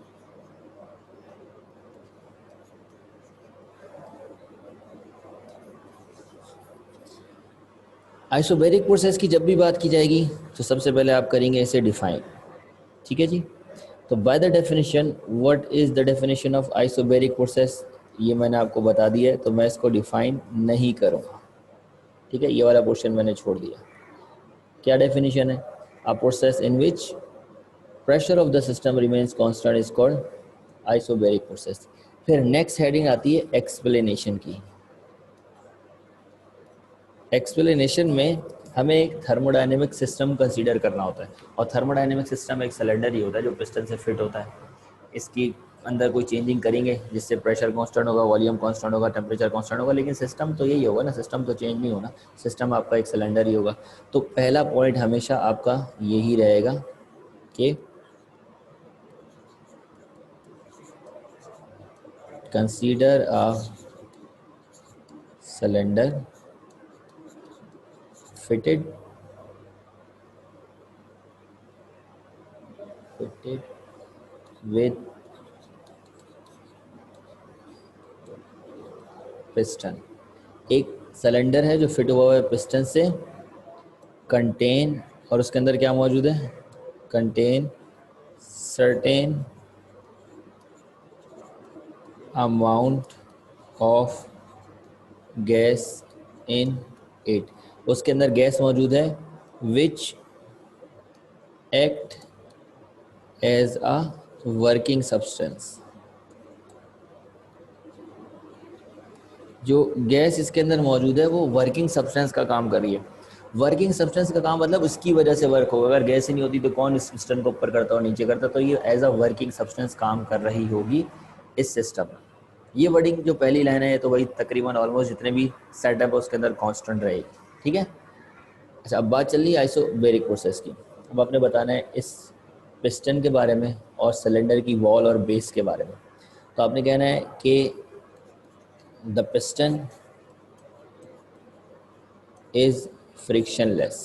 आइसोबेरिक प्रोसेस की जब भी बात की जाएगी तो सबसे पहले आप करेंगे इसे डिफाइन। ठीक है जी। तो by the definition, what is the definition of isobaric process, ये मैंने आपको बता दिया है तो मैं इसको डिफाइन नहीं करूँगा। ठीक है, ये वाला पोर्शन मैंने छोड़ दिया। क्या डेफिनेशन है? A process in which pressure of the system remains constant is called isobaric process. फिर नेक्स्ट हेडिंग आती है एक्सप्लेनेशन की। एक्सप्लेनेशन में हमें एक थर्मोडायनेमिक सिस्टम कंसीडर करना होता है, और थर्मोडायनेमिक सिस्टम एक सिलेंडर ही होता है जो पिस्टन से फिट होता है। इसकी अंदर कोई चेंजिंग करेंगे जिससे प्रेशर कांस्टेंट होगा, वॉल्यूम कांस्टेंट होगा, टेम्परेचर कांस्टेंट होगा, लेकिन सिस्टम तो यही होगा ना, सिस्टम तो चेंज नहीं होना, सिस्टम आपका एक सिलेंडर ही होगा। तो पहला पॉइंट हमेशा आपका यही रहेगा कि consider a cylinder fitted with piston. एक सिलेंडर है जो फिट हुआ है पिस्टन से, कंटेन, और उसके अंदर क्या मौजूद है? Contain certain amount of gas in it. उसके अंदर गैस मौजूद है which act as a working substance. जो गैस इसके अंदर मौजूद है वो वर्किंग सब्सटेंस का काम कर रही है। वर्किंग सब्सटेंस का काम मतलब उसकी वजह से वर्क होगा। अगर गैस ही नहीं होती तो कौन इस पिस्टन को ऊपर करता और नीचे करता? तो ये एज अ वर्किंग सब्सटेंस काम कर रही होगी इस सिस्टम में। ये वर्डिंग जो पहली लाइन है तो वही तकरीबन ऑलमोस्ट जितने भी सेटअप है उसके अंदर कांस्टेंट रहेगी। ठीक है। अच्छा, अब बात चल रही है आइसोबैरिक प्रोसेस की। अब आपने बताना है इस पिस्टन के बारे में और सिलेंडर की वॉल और बेस के बारे में। तो आपने कहना है कि the piston is frictionless.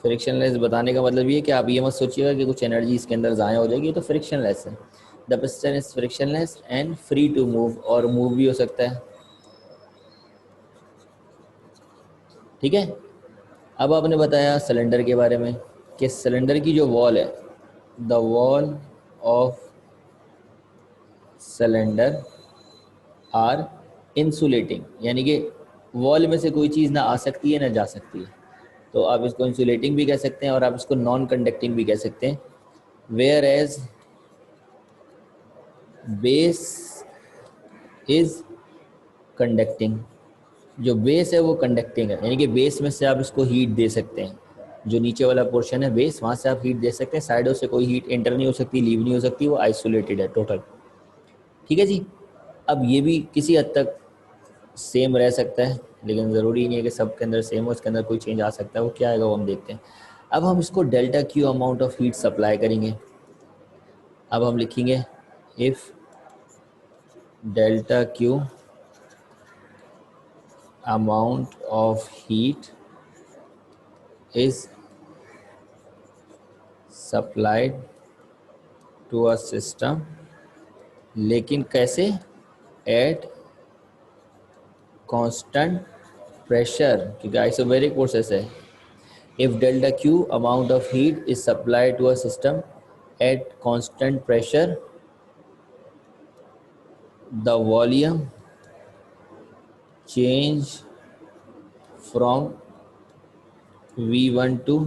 Frictionless बताने का मतलब ये कि आप ये मत सोचिएगा कि कुछ एनर्जी इसके अंदर ज़ाया हो जाएगी, तो फ्रिक्शनलेस है। The piston is frictionless and free to move, और मूव भी हो सकता है। ठीक है। अब आपने बताया सिलेंडर के बारे में कि सिलेंडर की जो वॉल है, the wall of cylinder are insulating, यानी कि वॉल में से कोई चीज़ ना आ सकती है ना जा सकती है। तो आप इसको इंसुलेटिंग भी कह सकते हैं और आप इसको नॉन कंडक्टिंग भी कह सकते हैं। Where as base is conducting, जो बेस है वो कंडक्टिंग है, यानी कि बेस में से आप इसको हीट दे सकते हैं। जो नीचे वाला पोर्शन है बेस, वहाँ से आप हीट दे सकते हैं। साइडों से कोई हीट एंटर नहीं हो सकती, लीव नहीं हो सकती, वो आइसोलेटेड है टोटल। ठीक है जी। अब ये भी किसी हद तक सेम रह सकता है, लेकिन ज़रूरी नहीं है कि सब के अंदर सेम हो, उसके अंदर कोई चेंज आ सकता है। वो क्या आएगा वो हम देखते हैं। अब हम इसको delta Q amount of heat supply करेंगे। अब हम लिखेंगे if delta Q amount of heat is supplied to a system, लेकिन कैसे? एट कांस्टेंट प्रेशर, क्योंकि आइसोबैरिक प्रोसेस है। If delta Q amount of heat is supplied to a system at constant pressure, the volume change from V1 to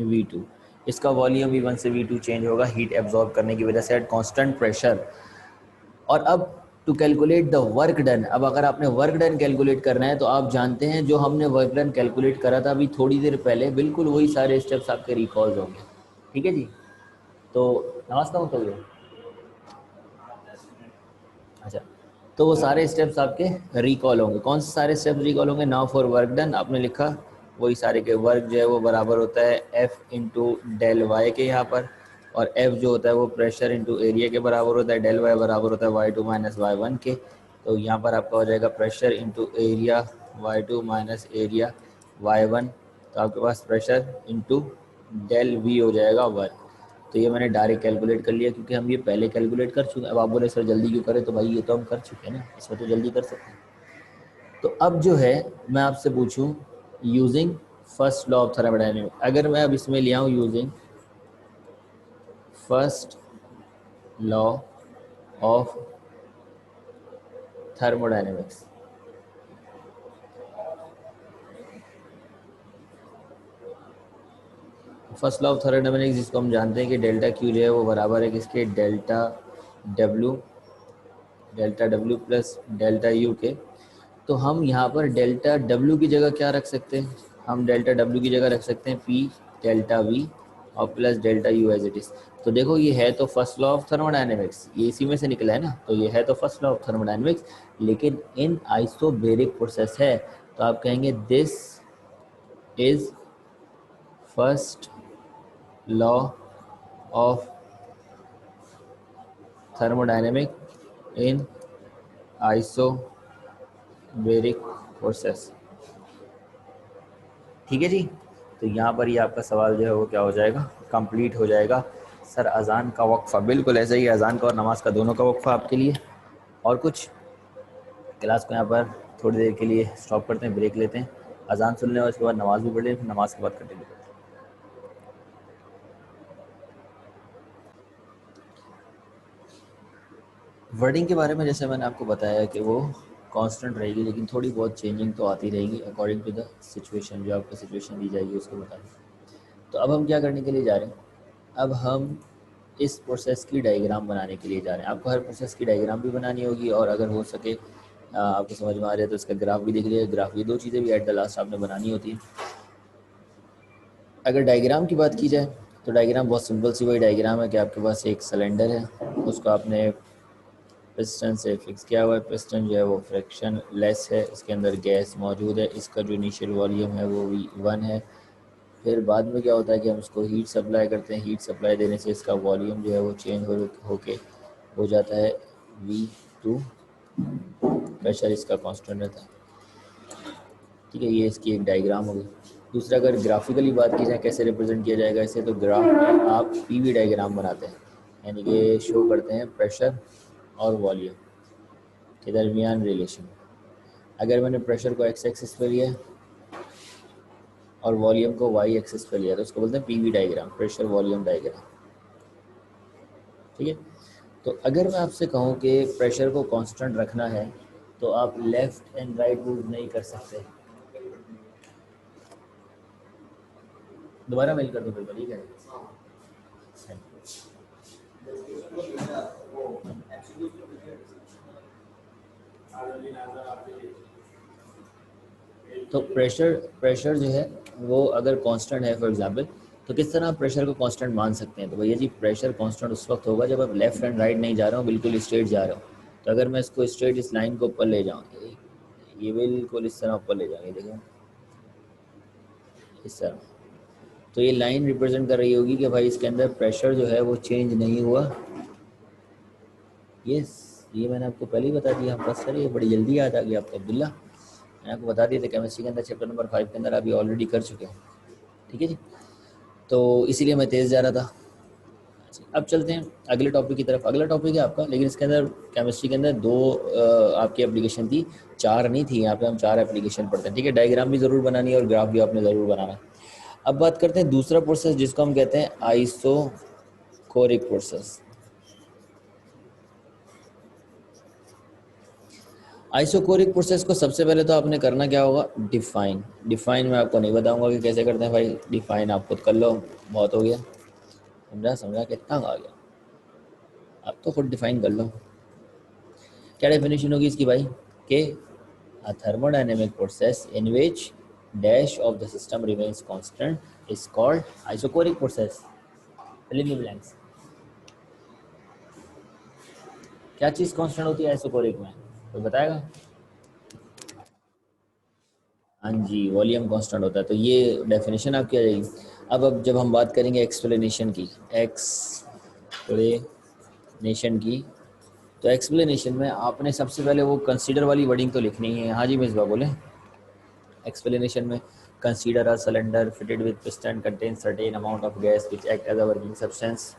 V2। इसका volume V1 से V2 change होगा heat absorb करने की वजह से eight constant pressure. और अब to calculate the work done, अब अगर आपने वर्क डन कैलकुलेट करना है तो आप जानते हैं जो हमने वर्क डन कैलकुलेट करा था अभी थोड़ी देर पहले, बिल्कुल वही सारे स्टेप्स आपके रिकॉल्स होंगे। ठीक है जी। तो नमाज का वक्त हो गया। अच्छा, तो वो सारे स्टेप्स आपके रिकॉल होंगे। कौन से सारे स्टेप्स रिकॉल होंगे? नाउ फॉर वर्क डन आपने लिखा वही सारे के वर्क जो है वो बराबर होता है एफ इंटू डेल वाई के यहाँ पर, और एफ जो होता है वो प्रेशर इंटू एरिया के बराबर होता है, डेल वाई बराबर होता है Y two minus Y one के। तो यहाँ पर आपका हो जाएगा pressure into area Y two minus area Y one. तो आपके पास प्रेशर इंटू डेल वी हो जाएगा वर्क। तो ये मैंने डायरेक्ट कैलकुलेट कर लिया क्योंकि हम ये पहले कैलकुलेट कर चुके हैं। अब आप बोले सर जल्दी क्यों करें, तो भाई ये तो हम कर चुके हैं ना, इसमें तो जल्दी कर सकते हैं। तो अब जो है मैं आपसे पूछूं using first law of thermodynamics, अगर मैं अब इसमें लिया हूँ using first law of thermodynamics, first law of thermodynamics जिसको हम जानते हैं कि डेल्टा क्यू जो है वो बराबर है किसके, W delta W plus delta you के। तो हम यहाँ पर डेल्टा डब्ल्यू की जगह क्या रख सकते हैं, हम डेल्टा डब्ल्यू की जगह रख सकते हैं पी डेल्टा वी और plus delta U as it is. तो देखो ये है तो फर्स्ट लॉ ऑफ थर्मोडायनेमिक्स, ये इसी में से निकला है ना, तो ये है तो फर्स्ट लॉ ऑफ थर्मोडायनेमिक्स, लेकिन इन आइसोबेरिक प्रोसेस है, तो आप कहेंगे this is first law of thermodynamic in isobaric process. ठीक है जी। तो यहाँ पर ही आपका सवाल जो है वो क्या हो जाएगा, कंप्लीट हो जाएगा। सर अजान का वक्फा, बिल्कुल ऐसा ही, अजान का और नमाज का दोनों का वक्फा आपके लिए। और कुछ, क्लास को यहाँ पर थोड़ी देर के लिए स्टॉप करते हैं, ब्रेक लेते हैं, अजान सुन लें और उसके बाद नमाज भी पढ़ लें, फिर नमाज के बाद कंटिन्यू करते हैं। वर्डिंग के बारे में जैसे मैंने आपको बताया कि वो कांस्टेंट रहेगी, लेकिन थोड़ी बहुत चेंजिंग तो आती रहेगी अकॉर्डिंग टू द सिचुएशन, जो आपको सिचुएशन दी जाएगी उसके मुताबिक। तो अब हम क्या करने के लिए जा रहे हैं, अब हम इस प्रोसेस की डायग्राम बनाने के लिए जा रहे हैं। आपको हर प्रोसेस की डायग्राम भी बनानी होगी, और अगर हो सके आपको समझ में आ रहा है तो इसका ग्राफ भी देख लीजिए, ग्राफ, ये दो चीज़ें भी एट द लास्ट आपने बनानी होती हैं। अगर डायग्राम की बात की जाए तो डायग्राम बहुत सिंपल सी वही डायग्राम है कि आपके पास एक सिलेंडर है, उसको आपने पिस्टन से फिक्स किया हुआ है। पिस्टन जो है वो फ्रिक्शन लेस है, इसके अंदर गैस मौजूद है, इसका जो इनिशियल वॉल्यूम है वो V1 है। फिर बाद में क्या होता है कि हम इसको हीट सप्लाई करते हैं, हीट सप्लाई देने से इसका वॉल्यूम जो है वो चेंज होके हो जाता है V2, प्रेशर इसका कांस्टेंट रहता है। ठीक है, ये इसकी एक डायग्राम होगी। दूसरा, अगर ग्राफिकली बात की जाए कैसे रिप्रेजेंट किया जाएगा इसे, तो ग्राफ में आप PV डायग्राम बनाते हैं, यानी कि शो करते हैं प्रेशर और वॉल्यूम के दरमियान रिलेशन। अगर मैंने प्रेशर को x एक्सिस पे लिया और वॉल्यूम को y एक्सिस पे लिया तो उसको बोलते हैं PV diagram, pressure volume diagram. ठीक है, तो अगर मैं आपसे कहूँ कि प्रेशर को कांस्टेंट रखना है तो आप लेफ़्ट एंड राइट मूव नहीं कर सकते। दोबारा मेल कर दो बिल्कुल, ठीक है। तो प्रेशर जो है वो अगर कांस्टेंट है फॉर एग्जांपल, तो किस तरह आप प्रेशर को कांस्टेंट मान सकते हैं, तो भैया जी प्रेशर कांस्टेंट उस वक्त होगा जब आप लेफ्ट एंड राइट नहीं जा रहा हूँ, बिल्कुल स्ट्रेट जा रहा हूँ। तो अगर मैं इसको स्ट्रेट इस लाइन को ऊपर ले जाऊँ, ये बिल्कुल इस तरह ऊपर ले जाएंगे, देखो इस तरह, तो ये लाइन रिप्रेजेंट कर रही होगी कि भाई इसके अंदर प्रेशर जो है वो चेंज नहीं हुआ। यस, ये मैंने आपको पहले ही बता दिया, बस सर ये बड़ी जल्दी याद आ गई आपको अब्दुल्ला, मैंने आपको बता दिया था केमिस्ट्री के अंदर चैप्टर नंबर 5 के अंदर अभी ऑलरेडी कर चुके हैं। ठीक है जी, तो इसीलिए मैं तेज़ जा रहा था। अब चलते हैं अगले टॉपिक की तरफ। अगला टॉपिक है आपका, लेकिन इसके अंदर केमिस्ट्री के अंदर दो आपकी एप्लीकेशन थी, चार नहीं थी, यहाँ पे हम चार एप्लीकेशन पढ़ते हैं। ठीक है, डायग्राम भी ज़रूर बनानी है और ग्राफ भी आपने ज़रूर बनाना है। अब बात करते हैं दूसरा प्रोसेस जिसको हम कहते हैं आइसोकोरिक प्रोसेस। आइसोकोरिक प्रोसेस को सबसे पहले तो आपने करना क्या होगा, डिफाइन मैं आपको नहीं बताऊंगा कि कैसे करते हैं भाई, डिफाइन आप खुद कर लो, बहुत हो गया, समझा कितना आ गया, आप तो खुद डिफाइन कर लो। क्या डेफिनेशन होगी इसकी भाई, कि a thermodynamic process in which dash of the system remains constant is called isochoric process. fill in the blanks. क्या चीज़ कांस्टेंट होती है आइसोकोरिक में, कोई बताएगा? हाँ जी, वॉल्यूम कांस्टेंट होता है। तो ये डेफिनेशन आपकी आ जाएगी। अब जब हम बात करेंगे एक्सप्लेनेशन की, तो एक्सप्लेनेशन में आपने सबसे पहले वो कंसीडर वाली वर्डिंग तो लिखनी है। हाँ जी मिसबा बोले। एक्सप्लेनेशन में consider a cylinder fitted with piston contain certain amount of gas which act as a working substance.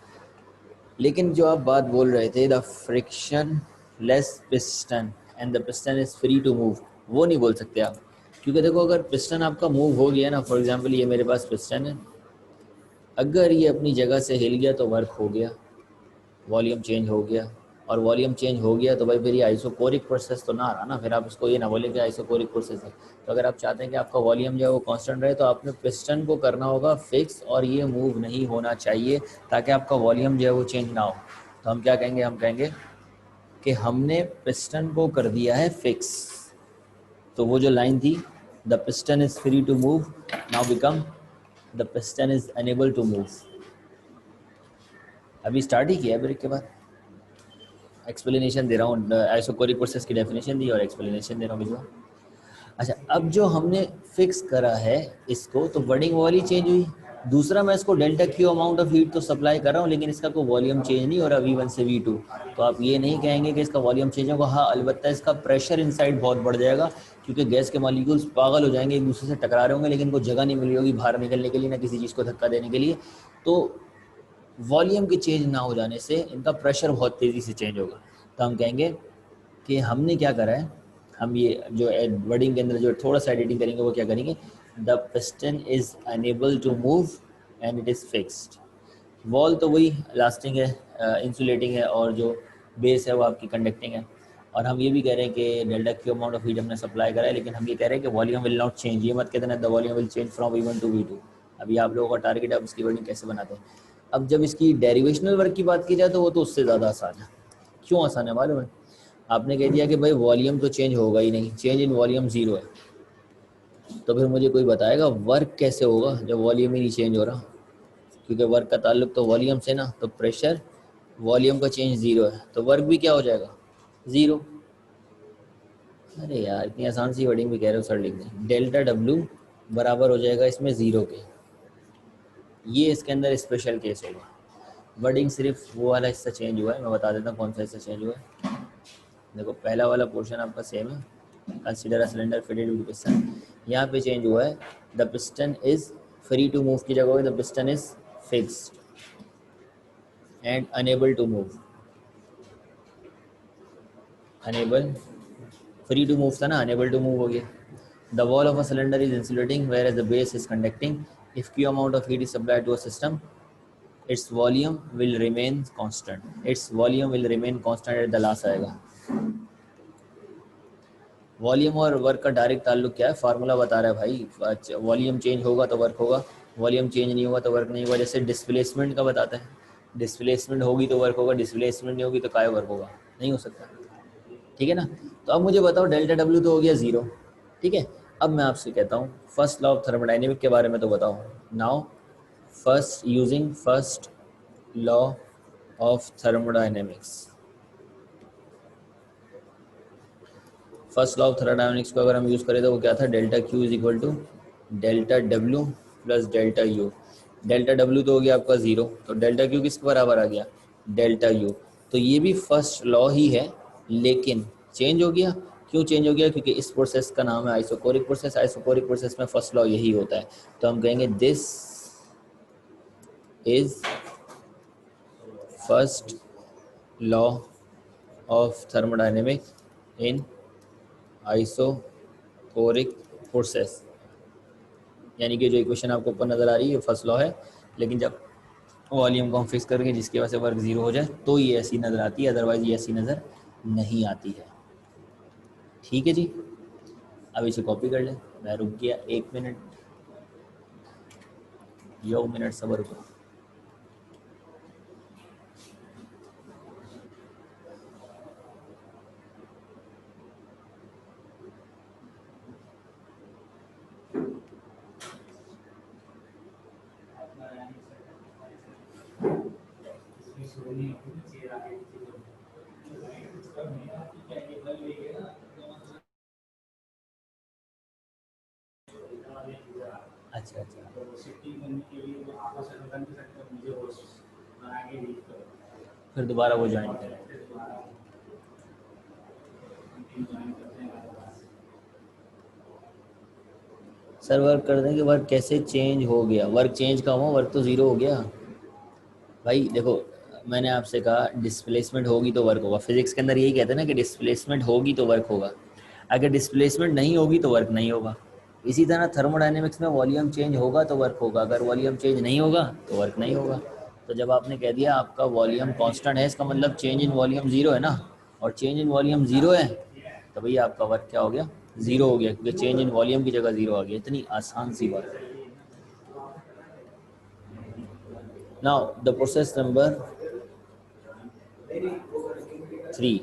लेकिन जो आप बात बोल रहे थे, the frictionless piston and the piston is free to move, वो नहीं बोल सकते आप, क्योंकि देखो अगर पिस्टन आपका मूव हो गया ना, फॉर एग्जांपल ये मेरे पास पिस्टन है, अगर ये अपनी जगह से हिल गया तो वर्क हो गया, वॉल्यूम चेंज हो गया, और वॉल्यूम चेंज हो गया तो भाई फिर ये आइसोकोरिक प्रोसेस तो ना आ रहा ना, फिर आप इसको ये ना बोले कि आइसोकोरिक प्रोसेस है। तो अगर आप चाहते हैं कि आपका वॉल्यूम जो है वो कांस्टेंट रहे तो आपने पिस्टन को करना होगा फिक्स और ये मूव नहीं होना चाहिए ताकि आपका वॉल्यूम जो है वो चेंज ना हो। तो हम क्या कहेंगे, हम कहेंगे कि हमने पिस्टन को कर दिया है फिक्स। तो वो जो लाइन थी, the piston is free to move, now become the piston is unable to move. अभी स्टार्ट ही किया ब्रेक के बाद, एक्सप्लेनेशन दे रहा हूँ, आइसोकोरिक प्रोसेस की डेफिनेशन दी और एक्सप्लेनेशन दे रहा हूँ भिजवा। अच्छा, अब जो हमने फिक्स करा है इसको, तो वर्डिंग वाली चेंज हुई। दूसरा, मैं इसको delta Q amount of heat तो सप्लाई कर रहा हूँ, लेकिन इसका कोई वॉल्यूम चेंज नहीं हो रहा V1 से V2। तो आप ये नहीं कहेंगे कि इसका वॉल्यूम चेंज होगा। हाँ, अलबत्ता इसका प्रेशर इनसाइड बहुत बढ़ जाएगा, क्योंकि गैस के मॉलिक्यूल्स पागल हो जाएंगे, एक दूसरे से टकरा रहे होंगे, लेकिन इनको जगह नहीं मिल रही होगी बाहर निकलने के लिए, ना किसी चीज़ को धक्का देने के लिए। तो वॉल्यूम के चेंज ना हो जाने से इनका प्रेशर बहुत तेज़ी से चेंज होगा। तो हम कहेंगे कि हमने क्या करा है, हम ये जो वर्डिंग के अंदर जो थोड़ा सा एडिटिंग करेंगे वो क्या करेंगे, the piston is unable to move and it is fixed. Wall तो वही लास्टिंग है, इंसुलेटिंग है, और जो बेस है वो आपकी कंडक्टिंग है। और हम ये भी कह रहे हैं कि delta Q amount of heat हमने सप्लाई करा है, लेकिन हम ये कह रहे हैं कि वॉल्यूम विल नॉट चेंज। ये मत कहते ना the volume will change from V1 to V2। अभी आप लोगों का टारगेट है आप इसकी वर्डिंग कैसे बनाते हैं। अब जब इसकी डेरिवेशनल वर्क की बात की जाए तो वो तो उससे ज़्यादा आसान है। क्यों आसान है मालूम है? आपने कह दिया कि भाई वॉल्यूम तो चेंज होगा ही नहीं, चेंज इन वॉल्यूम ज़ीरो है। तो फिर मुझे कोई बताएगा वर्क कैसे होगा जब वॉल्यूम ही नहीं चेंज हो रहा, क्योंकि वर्क का ताल्लुक तो वॉल्यूम से ना। तो प्रेशर, वॉल्यूम का चेंज ज़ीरो है, तो वर्क भी क्या हो जाएगा, ज़ीरो। अरे यार, इतनी आसान सी वर्डिंग भी कह रहे हो सर लिख दें। डेल्टा डब्ल्यू बराबर हो जाएगा इसमें ज़ीरो के। ये इसके अंदर स्पेशल केस होगा। वर्डिंग सिर्फ वो वाला हिस्सा चेंज हुआ है, मैं बता देता हूँ कौन सा हिस्सा चेंज हुआ है। देखो, पहला वाला पोर्शन आपका सेम है, consider a cylinder fitted with piston. यहाँ पे चेंज हुआ है, the piston is free to move की जगह the piston is fixed and unable to move. Unable, free to move था ना, अनेबल टू मूव हो गया। The wall of a cylinder is insulating whereas the base is conducting. If Q amount of heat is supplied to a system, its volume will remain constant. Its volume will remain constant at the last आएगा। Volume और work का direct ताल्लुक क्या है, formula बता रहा है भाई। वॉल्यूम चेंज होगा तो वर्क होगा, वॉल्यूम चेंज नहीं होगा तो वर्क नहीं होगा। जैसे डिस्प्लेसमेंट का बताता है, डिस्प्लेसमेंट होगी तो वर्क होगा, डिस्प्लेसमेंट नहीं होगी तो काय वर्क होगा, नहीं हो सकता। ठीक है ना। तो अब मुझे बताओ, डेल्टा डब्ल्यू तो हो गया ज़ीरो, ठीक है। अब मैं आपसे कहता हूँ फर्स्ट लॉ ऑफ थर्मोडाइनमिक के बारे में तो बताओ। Now first, using first law of thermodynamics. First law of thermodynamics को अगर हम यूज़ करें तो वो क्या था, delta Q is equal to delta W plus delta U. Delta W तो हो गया आपका ज़ीरो, तो डेल्टा क्यू किसके बराबर आ गया, डेल्टा यू। तो ये भी फर्स्ट लॉ ही है, लेकिन चेंज हो गया। क्यों चेंज हो गया, क्योंकि इस प्रोसेस का नाम है आइसोकोरिक प्रोसेस। आइसोकोरिक प्रोसेस में फर्स्ट लॉ यही होता है। तो हम कहेंगे this is first law of thermodynamic in isochoric process. यानी कि जो इक्वेशन आपको ऊपर नज़र आ रही है फर्स्ट लॉ है, लेकिन जब वॉल्यूम को हम फिक्स करेंगे जिसकी वजह से वर्क ज़ीरो हो जाए तो ये ऐसी नज़र आती है, अदरवाइज ये ऐसी नज़र नहीं आती है। ठीक है जी, अब इसे कॉपी कर लें। मैं रुक गया 1 मिनट, यो मिनट सबर करो। अच्छा अच्छा, फिर दोबारा वो ज्वाइन करें। सर वर्क कर देंगे, वर्क कैसे चेंज हो गया, वर्क चेंज का हुआ, वर्क तो ज़ीरो हो गया भाई। देखो, मैंने आपसे कहा डिस्प्लेसमेंट होगी तो वर्क होगा। फिजिक्स के अंदर यही कहते हैं ना कि डिस्प्लेसमेंट होगी तो वर्क होगा, अगर डिस्प्लेसमेंट नहीं होगी तो वर्क नहीं होगा। इसी तरह थर्मोडायनेमिक्स में वॉल्यूम चेंज होगा तो वर्क होगा, अगर वॉल्यूम चेंज नहीं होगा तो वर्क नहीं होगा। तो जब आपने कह दिया आपका वॉल्यूम कांस्टेंट है, इसका मतलब चेंज इन वॉल्यूम जीरो है ना, और चेंज इन वॉल्यूम जीरो है तो भैया आपका वर्क क्या हो गया, जीरो हो गया, क्योंकि चेंज इन वॉल्यूम की जगह जीरो आ गया। इतनी आसान सी बात है। Now the process number 3,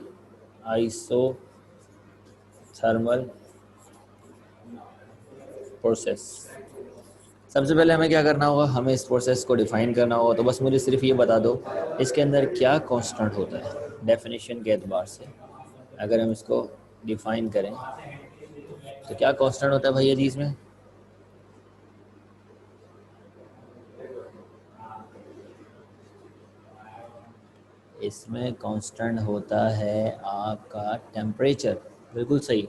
isothermal process. सबसे पहले हमें क्या करना होगा, हमें इस प्रोसेस को डिफाइन करना होगा। तो बस मुझे सिर्फ ये बता दो इसके अंदर क्या कांस्टेंट होता है। डेफिनेशन के एतबार से अगर हम इसको डिफाइन करें तो क्या कांस्टेंट होता है भैया जी इसमें? इसमें कांस्टेंट होता है आपका टेम्परेचर। बिल्कुल सही।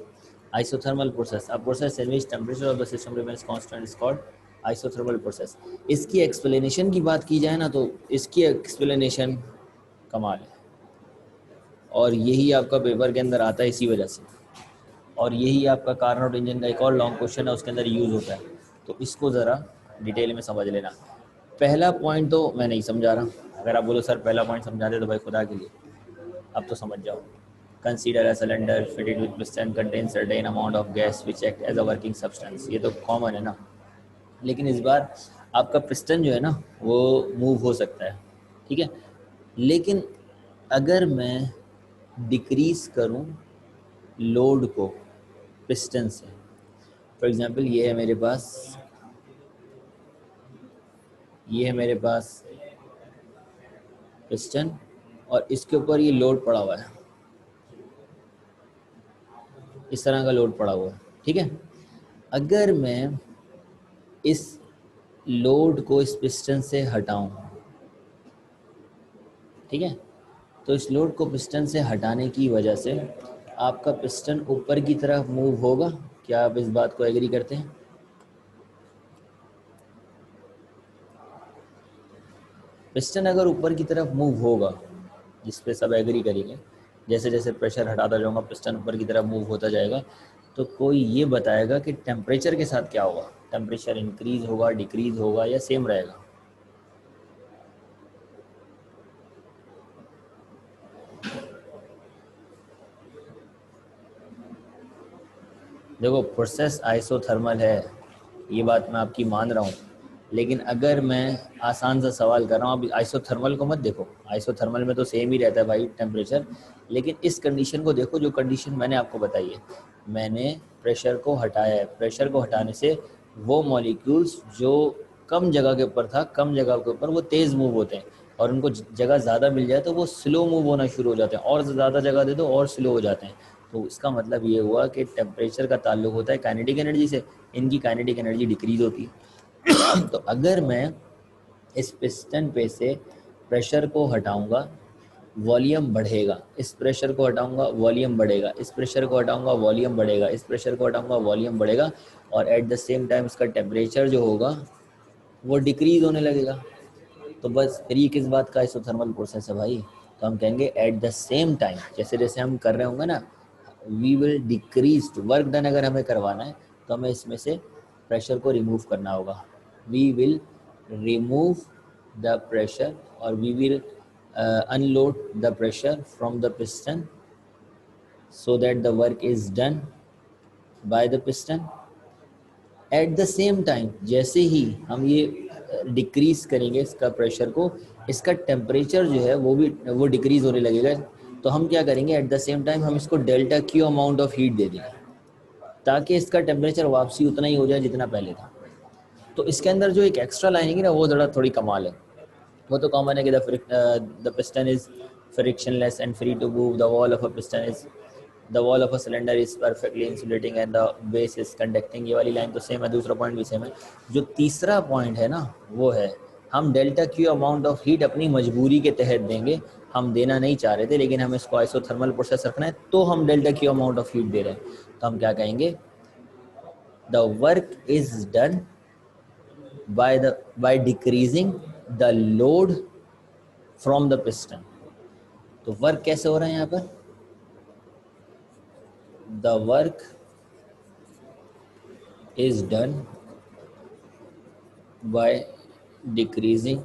Isothermal process, a process in which temperature of the system remains constant is called isothermal process. इसकी एक्सप्लेनेशन की बात की जाए ना तो इसकी एक्सप्लेनेशन कमाल है, और यही आपका पेपर के अंदर आता है इसी वजह से, और यही आपका कार्नोट इंजन का एक और लॉन्ग क्वेश्चन है उसके अंदर यूज़ होता है। तो इसको ज़रा डिटेल में समझ लेना। पहला पॉइंट तो मैं नहीं समझा रहा, अगर आप बोलो सर पहला पॉइंट समझा दे तो भाई खुदा के लिए अब तो समझ जाओ। Consider a cylinder fitted with piston contain certain amount of gas which act as a working substance. ये तो कॉमन है ना, लेकिन इस बार आपका पिस्टन जो है ना वो मूव हो सकता है, ठीक है। लेकिन अगर मैं डिक्रीज करूं लोड को पिस्टन से, फॉर एग्जांपल ये है मेरे पास पिस्टन और इसके ऊपर ये लोड पड़ा हुआ है, इस तरह का लोड पड़ा हुआ है, ठीक है। अगर मैं इस लोड को इस पिस्टन से हटाऊं, ठीक है, तो इस लोड को पिस्टन से हटाने की वजह से आपका पिस्टन ऊपर की तरफ मूव होगा। क्या आप इस बात को एग्री करते हैं? पिस्टन अगर ऊपर की तरफ मूव होगा, जिस पे सब एग्री करेंगे, जैसे जैसे प्रेशर हटाता जाऊंगा पिस्टन ऊपर की तरफ मूव होता जाएगा, तो कोई ये बताएगा कि टेम्परेचर के साथ क्या होगा, टेम्परेचर इंक्रीज होगा, डिक्रीज होगा या सेम रहेगा? देखो प्रोसेस आइसोथर्मल है, ये बात मैं आपकी मान रहा हूँ, लेकिन अगर मैं आसान सा सवाल कर रहा हूँ, अभी आइसोथर्मल को मत देखो, आइसोथर्मल में तो सेम ही रहता है भाई टेम्परेचर, लेकिन इस कंडीशन को देखो जो कंडीशन मैंने आपको बताई है। मैंने प्रेशर को हटाया है, प्रेशर को हटाने से वो मॉलिक्यूल्स जो कम जगह के ऊपर था, कम जगह के ऊपर वो तेज़ मूव होते हैं, और उनको जगह ज़्यादा मिल जाए तो वो स्लो मूव होना शुरू हो जाते हैं, और ज़्यादा जगह दे दो और स्लो हो जाते हैं। तो इसका मतलब ये हुआ कि टेम्परेचर का ताल्लुक होता है काइनेटिक एनर्जी से, इनकी काइनेटिक एनर्जी डिक्रीज होती है। तो अगर मैं इस पिस्टन पे से प्रेशर को हटाऊंगा, वॉल्यूम बढ़ेगा, इस प्रेशर को हटाऊंगा वॉल्यूम बढ़ेगा, इस प्रेशर को हटाऊंगा वॉल्यूम बढ़ेगा, इस प्रेशर को हटाऊंगा वॉल्यूम बढ़ेगा, और एट द सेम टाइम इसका टेम्परेचर जो होगा वो डिक्रीज होने लगेगा। तो बस फिर ये किस बात का आइसोथर्मल प्रोसेस है भाई? तो हम कहेंगे एट द सेम टाइम, जैसे जैसे हम कर रहे होंगे ना, we will decrease work done. अगर हमें करवाना है तो हमें इसमें से प्रेशर को रिमूव करना होगा। We will remove the pressure, और we will unload the pressure from the piston so that the work is done by the piston। At the same time जैसे ही हम ये डिक्रीज करेंगे इसका प्रेशर को, इसका टेम्परेचर जो है वो डिक्रीज होने लगेगा। तो हम क्या करेंगे, एट द सेम टाइम हम इसको delta Q amount of heat दे देंगे, ताकि इसका टेम्परेचर वापसी उतना ही हो जाए जितना पहले था। तो इसके अंदर जो एक एक्स्ट्रा लाइन है ना वो ज़रा थोड़ी कमाल है। वो तो कॉमन है कि the piston is frictionless and free to move, the wall of a piston is the wall of a cylinder is perfectly insulating and the base is conducting. ये वाली लाइन तो सेम है, दूसरा पॉइंट भी same है। जो तीसरा point है ना वो है, हम delta Q amount of heat अपनी मजबूरी के तहत देंगे। हम देना नहीं चाह रहे थे, लेकिन हमें इसको आइसोथर्मल प्रोसेस रखना है तो हम delta Q amount of heat दे रहे हैं। तो हम क्या कहेंगे, the work is done by decreasing the load from the piston। तो वर्क कैसे हो रहा है यहाँ पर, the work is done by decreasing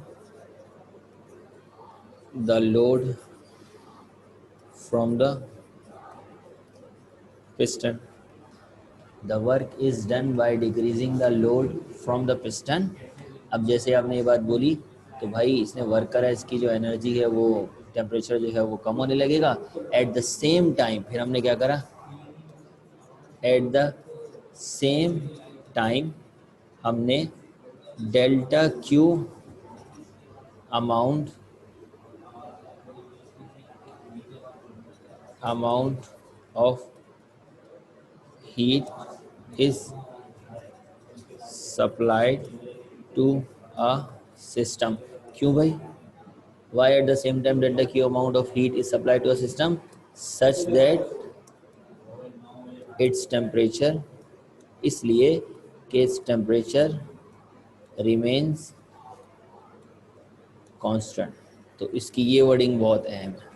the load from the piston. The work is done by decreasing the load from the piston. अब जैसे आपने ये बात बोली तो भाई इसने वर्क करा, इसकी जो एनर्जी है वो टेम्परेचर जो है वो कम होने लगेगा। एट द सेम टाइम फिर हमने क्या करा, एट द सेम टाइम हमने delta Q amount of heat is supplied to a system. क्यों भाई? Why at the same time delta Q amount of heat is supplied to a system such that its temperature, इसलिए कि its temperature remains constant। तो इसकी ये wording बहुत अहम है,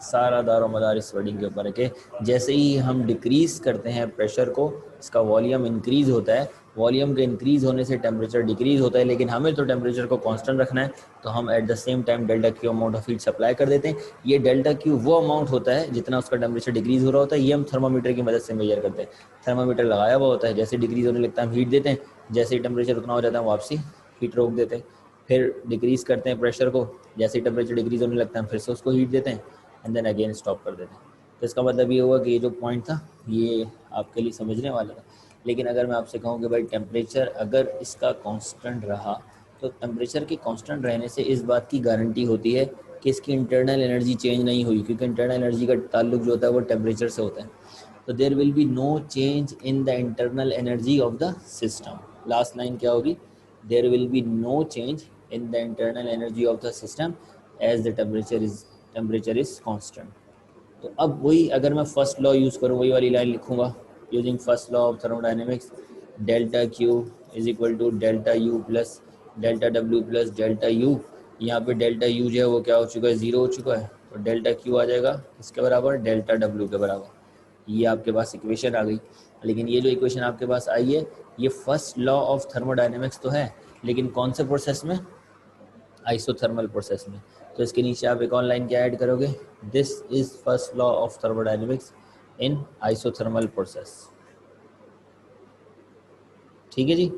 सारा दारो मदार इस वर्डिंग के ऊपर है कि जैसे ही हम डिक्रीज करते हैं प्रेशर को, इसका वॉल्यूम इंक्रीज होता है, वॉल्यूम के इंक्रीज होने से टेम्परेचर डिक्रीज होता है, लेकिन हमें तो टेम्परेचर को कांस्टेंट रखना है, तो हम eight the same time delta Q amount of heat supply कर देते हैं। ये डेल्टा क्यू वो अमाउंट होता है जितना उसका टेम्परेचर डिक्रीज हो रहा होता है। ये हम थर्मामीटर की मदद से मेजर करते हैं। थर्मामीटर लगाया हुआ होता है, जैसे डिक्रीज होने लगता है हम हीट देते हैं, जैसे ही टेम्परेचर उतना हो जाता है वापसी हीट रोक देते हैं, फिर डिक्रीज करते हैं प्रेशर को, जैसे ही टेम्परेचर डिक्रीज होने लगता है फिर से उसको हीट देते हैं एंड देन अगेन स्टॉप कर देते हैं। तो इसका मतलब ये हुआ कि ये जो पॉइंट था ये आपके लिए समझने वाला था। लेकिन अगर मैं आपसे कहूँ कि भाई टेम्परेचर अगर इसका कांस्टेंट रहा, तो टेम्परेचर के कांस्टेंट रहने से इस बात की गारंटी होती है कि इसकी इंटरनल एनर्जी चेंज नहीं हुई, क्योंकि इंटरनल एनर्जी का ताल्लुक जो होता है वो टेम्परेचर से होता है। तो there will be no change in the internal energy of the system. Last line क्या होगी? There will be no change in the internal energy of the system as the temperature is constant. तो अब वही अगर मैं first law use करूँ, वही वाली लाइन लिखूँगा using first law of thermodynamics, delta Q is equal to delta U plus delta W plus delta U. यहाँ पे डेल्टा यू जो है वो क्या हो चुका है, ज़ीरो हो चुका है, तो डेल्टा क्यू आ जाएगा किसके बराबर, डेल्टा डब्ल्यू के बराबर। ये आपके पास इक्वेशन आ गई। लेकिन ये जो इक्वेशन आपके पास आई है ये फर्स्ट लॉ ऑफ थर्मोडाइनमिक्स तो है, लेकिन कौन से प्रोसेस में, आइसोथर्मल प्रोसेस में। तो इसके नीचे आप एक और लाइन क्या ऐड करोगे, this is first law of thermodynamics in isothermal process. ठीक है जी।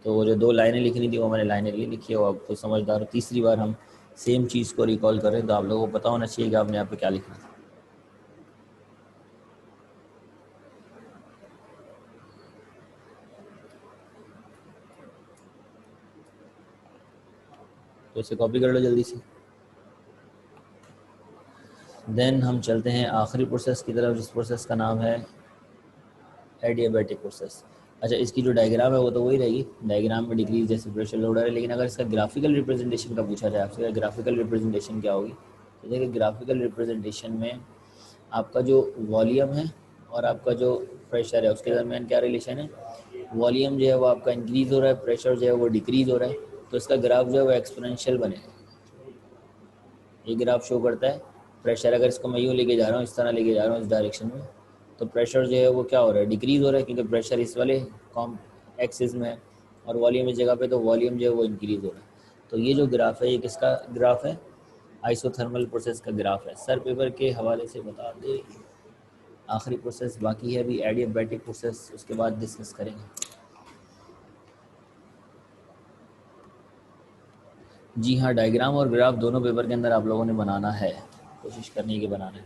तो वो जो दो लाइनें लिखनी थी वो मैंने लाइनें लिखी है, वो आप तो समझदार हो। तीसरी बार हम सेम चीज़ को रिकॉल करें तो आप लोगों को पता होना चाहिए कि आपने यहाँ पे क्या लिखना था। तो इसे कॉपी कर लो जल्दी से। देन हम चलते हैं आखिरी प्रोसेस की तरफ, जिस प्रोसेस का नाम है एडियाबैटिक प्रोसेस। अच्छा, इसकी जो डायग्राम है वो तो वही रहेगी, डायग्राम में डिक्रीज जैसे प्रेशर लोड है, लेकिन अगर इसका ग्राफिकल रिप्रेजेंटेशन का पूछा जाए आपसे, ग्राफिकल रिप्रेजेंटेशन क्या होगी, तो देखिए ग्राफिकल रिप्रेजेंटेशन में आपका जो वॉल्यूम है और आपका जो प्रेशर है उसके दरमियान क्या रिलेशन है। वॉल्यूम जो है वो आपका इंक्रीज़ हो रहा है, प्रेशर जो है वो डिक्रीज़ हो रहा है, तो इसका ग्राफ जो है वो एक्सपोनेंशियल बनेगा। ये ग्राफ शो करता है प्रेशर, अगर इसको मैं यूँ लेके जा रहा हूँ, इस तरह लेके जा रहा हूँ इस डायरेक्शन में, तो प्रेशर जो है वो क्या हो रहा है, डिक्रीज़ हो रहा है, क्योंकि प्रेशर इस वाले कॉम एक्सिस में है और वॉल्यूम इस जगह पे, तो वॉल्यूम जो है वो इंक्रीज़ हो रहा है। तो ये जो ग्राफ है ये किसका ग्राफ है, आइसोथर्मल प्रोसेस का ग्राफ है। सर पेपर के हवाले से बता दे। आखिरी प्रोसेस बाकी है अभी एडियाबैटिक प्रोसेस, उसके बाद डिस्कस करेंगे। जी हाँ, डायग्राम और ग्राफ दोनों पेपर के अंदर आप लोगों ने बनाना है, कोशिश करनी है कि बनाना है।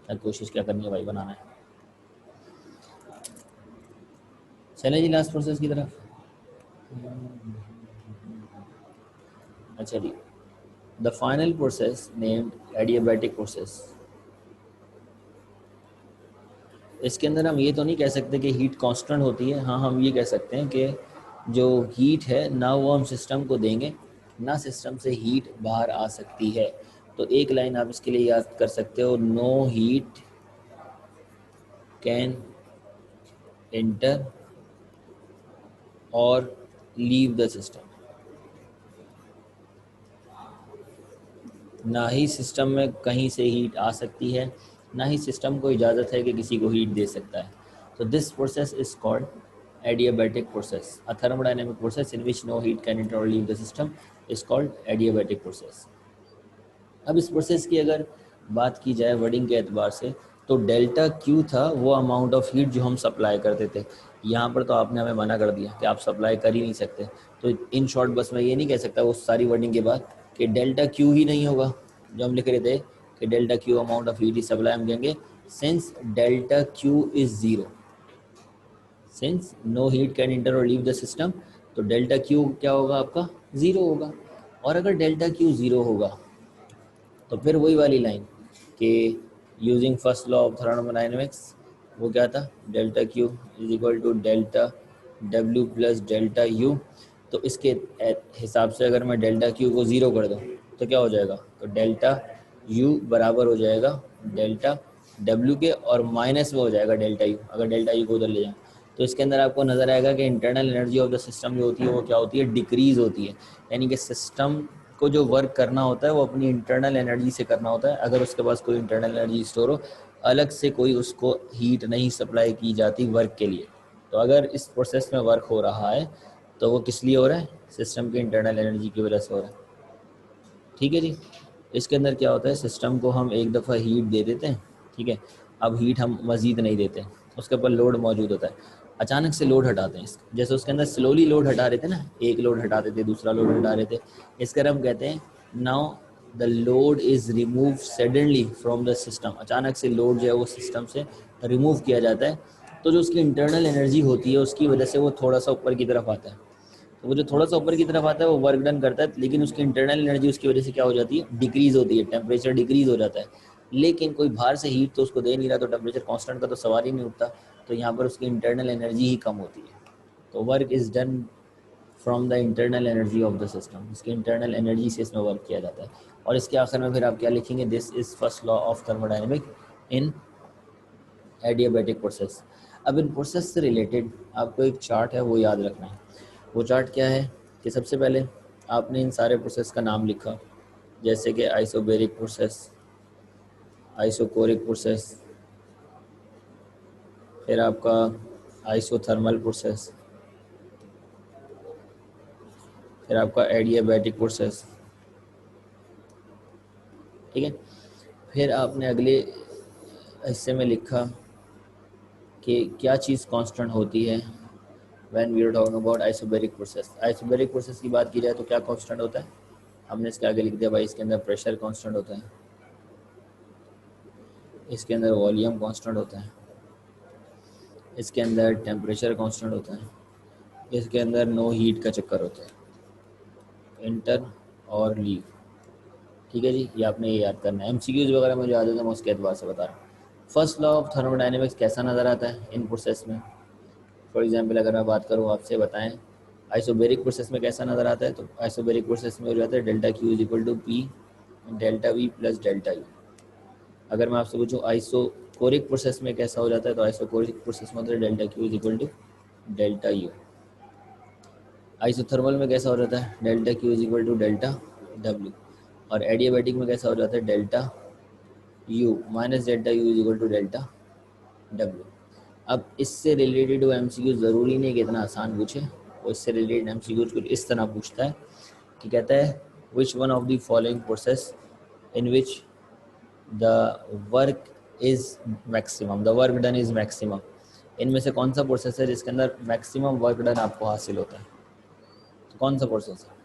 सर कोशिश क्या करनी है भाई, बनाना है। चले जी लास्ट प्रोसेस की तरफ। अच्छा जी, the final process named adiabatic process. इसके अंदर हम ये तो नहीं कह सकते कि हीट कांस्टेंट होती है। हाँ, हम ये कह सकते हैं कि जो हीट है ना वो हम सिस्टम को देंगे, ना सिस्टम से हीट बाहर आ सकती है। तो एक लाइन आप इसके लिए याद कर सकते हो, नो हीट कैन एंटर और लीव द सिस्टम। ना ही सिस्टम में कहीं से हीट आ सकती है, ना ही सिस्टम को इजाज़त है कि किसी को हीट दे सकता है। तो this process is called adiabatic process. A thermodynamic process in which no heat can enter or leave the system is called adiabatic process. अब इस प्रोसेस की अगर बात की जाए वर्डिंग के एतबार से, तो डेल्टा क्यू था वो अमाउंट ऑफ हीट जो हम सप्लाई करते थे। यहाँ पर तो आपने हमें मना कर दिया कि आप सप्लाई कर ही नहीं सकते। तो इन शॉर्ट बस मैं ये नहीं कह सकता उस सारी वर्डिंग के बाद कि डेल्टा क्यू ही नहीं होगा। जो हम लिख रहे थे कि delta Q amount of heat is supply, हम कहेंगे since delta Q is zero, since no heat can enter or leave the system, तो डेल्टा क्यू क्या होगा आपका, ज़ीरो होगा। और अगर डेल्टा क्यू ज़ीरो होगा तो फिर वही वाली लाइन कि using first law of thermodynamics, वो क्या था, delta Q is equal to delta W plus delta U. तो इसके हिसाब से अगर मैं डेल्टा क्यू को ज़ीरो कर दूँ तो क्या हो जाएगा, तो डेल्टा यू बराबर हो जाएगा डेल्टा डब्ल्यू के और माइनस में हो जाएगा डेल्टा यू, अगर डेल्टा यू को उधर ले जाएं। तो इसके अंदर आपको नज़र आएगा कि internal energy of the system जो होती है वो क्या होती है, डिक्रीज़ होती है। यानी कि सिस्टम को जो वर्क करना होता है वो अपनी इंटरनल एनर्जी से करना होता है। अगर उसके पास कोई इंटरनल एनर्जी स्टोर हो, अलग से कोई उसको हीट नहीं सप्लाई की जाती वर्क के लिए। तो अगर इस प्रोसेस में वर्क हो रहा है तो वो किस लिए हो रहा है, सिस्टम की इंटरनल एनर्जी की वजह से हो रहा है। ठीक है जी। इसके अंदर क्या होता है, सिस्टम को हम एक दफ़ा हीट दे देते हैं, ठीक है, अब हीट हम मज़ीद नहीं देते, उसके ऊपर लोड मौजूद होता है, अचानक से लोड हटाते हैं। जैसे उसके अंदर स्लोली लोड हटा रहे थे ना, एक लोड हटाते थे दूसरा लोड हटा रहे थे, इसका हम कहते हैं now the load is remove suddenly from the system. अचानक से लोड जो है वो सिस्टम से रिमूव किया जाता है, तो जो उसकी इंटरनल एनर्जी होती है उसकी वजह से वो थोड़ा सा ऊपर की तरफ आता है। तो वो जो थोड़ा सा ऊपर की तरफ आता है वो वर्क डन करता है, लेकिन उसकी इंटरनल एनर्जी उसकी वजह से क्या हो जाती है, डिक्रीज़ होती है, टेम्परेचर डिक्रीज़ हो जाता है। लेकिन कोई बाहर से हीट तो उसको दे नहीं रहा, तो टेम्परेचर कांस्टेंट का तो सवाल ही नहीं उठता। तो यहाँ पर उसकी इंटरनल एनर्जी ही कम होती है। तो work is done from the internal energy of the system, इसकी इंटरनल एनर्जी से इसमें वर्क किया जाता है। और इसके आखिर में फिर आप क्या लिखेंगे, this is first law of thermodynamic in adiabatic process. अब इन प्रोसेस से रिलेटेड आपको एक चार्ट है वो याद रखना है। वो चार्ट क्या है कि सबसे पहले आपने इन सारे प्रोसेस का नाम लिखा, जैसे कि आइसोबेरिक प्रोसेस, आइसोकोरिक प्रोसेस, फिर आपका आइसोथर्मल प्रोसेस, फिर आपका एडियाबैटिक प्रोसेस। ठीक है, फिर आपने अगले हिस्से में लिखा कि क्या चीज़ कांस्टेंट होती है when we are talking about isobaric process. Isobaric process की बात की जाए तो क्या कांस्टेंट होता है, हमने इसके आगे लिख दिया भाई, इसके अंदर प्रेशर कांस्टेंट होता है, इसके अंदर वॉल्यूम कांस्टेंट होता है, इसके अंदर टेम्परेचर कांस्टेंट होता है, इसके अंदर नो हीट का चक्कर होता है, इंटर और लीव। ठीक है जी, ये आपने ये याद करना है। एमसीक्यूज वगैरह मुझे याद होता है, मैं उसके एतबार से बता रहा हूँ। फर्स्ट लॉ ऑफ थर्मोडायनेमिक्स कैसा नज़र आता है इन प्रोसेस में। फॉर एग्जांपल अगर मैं बात करूँ आपसे, बताएं आइसोबेरिक प्रोसेस में कैसा नज़र आता है, तो आइसोबेरिक प्रोसेस में हो जाता है delta Q is equal to P delta V plus delta U. अगर मैं आपसे पूछूँ आइसोकोरिक प्रोसेस में कैसा हो जाता है, तो आइसोकोरिक प्रोसेस में होता है delta Q is equal to delta U. Isothermal में कैसा हो जाता है, delta Q is equal to delta W. और एडियाबैटिक में कैसा हो जाता है, delta U minus delta U is equal to delta W. अब इससे रिलेटेड वो एमसीक्यू ज़रूरी नहीं कि इतना आसान पूछे, वो इससे रिलेटेड एमसीक्यू कुछ इस तरह पूछता है कि कहता है which one of the following process in which the work is maximum, the work done is maximum. इनमें से कौन सा प्रोसेस है जिसके अंदर मैक्सिमम वर्क डन आपको हासिल होता है, तो कौन सा प्रोसेस है,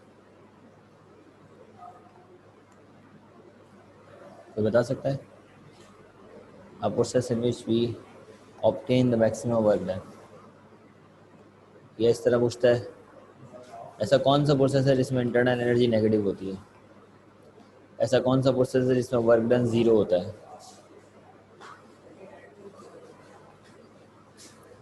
कोई बता सकता है। A process in which we obtain the maximum work done, ये इस तरह पूछता है। ऐसा कौन सा प्रोसेस है जिसमें इंटरनल एनर्जी नेगेटिव होती है, ऐसा कौन सा प्रोसेस है जिसमें वर्क डन ज़ीरो होता है।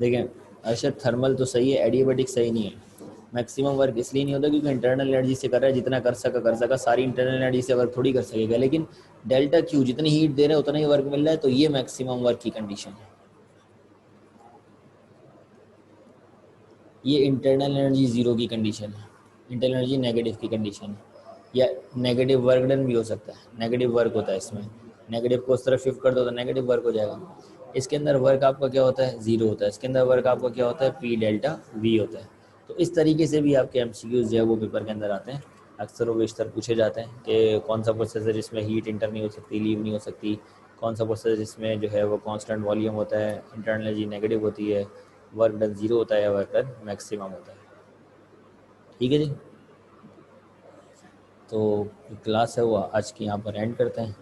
देखें अर्शद, थर्मल तो सही है, एडियाबैटिक सही नहीं है। मैक्सिमम वर्क इसलिए नहीं होता क्योंकि इंटरनल एनर्जी से कर रहा है, जितना कर सका, सारी इंटरनल एनर्जी से वर्क थोड़ी कर सकेगा। लेकिन डेल्टा क्यू जितनी हीट दे रहे हैं उतना ही वर्क मिल रहा है, तो ये मैक्सिमम वर्क की कंडीशन है। ये इंटरनल एनर्जी ज़ीरो की कंडीशन है, इंटरनल एनर्जी नेगेटिव की कंडीशन है। या नेगेटिव वर्क डन भी हो सकता है, नेगेटिव वर्क होता है इसमें, नेगेटिव को उस तरफ शिफ्ट कर दो तो नेगेटिव वर्क हो जाएगा। इसके अंदर वर्क आपका क्या होता है, ज़ीरो होता है। इसके अंदर वर्क आपका क्या होता है, पी डेल्टा वी होता है। तो इस तरीके से भी आपके एमसीक्यूज जो है वो पेपर के अंदर आते हैं। अक्सर वो बेशतर पूछे जाते हैं कि कौन सा प्रोसेस है जिसमें हीट इंटर नहीं हो सकती, लीव नहीं हो सकती, कौन सा प्रोसेस जिसमें जो है वो कांस्टेंट वॉल्यूम होता है, इंटरनल एनर्जी नेगेटिव होती है, वर्क डन ज़ीरो होता है या वर्क डन मैक्सिमम होता है। ठीक है जी, तो क्लास है वो आज की यहाँ पर एंड करते हैं।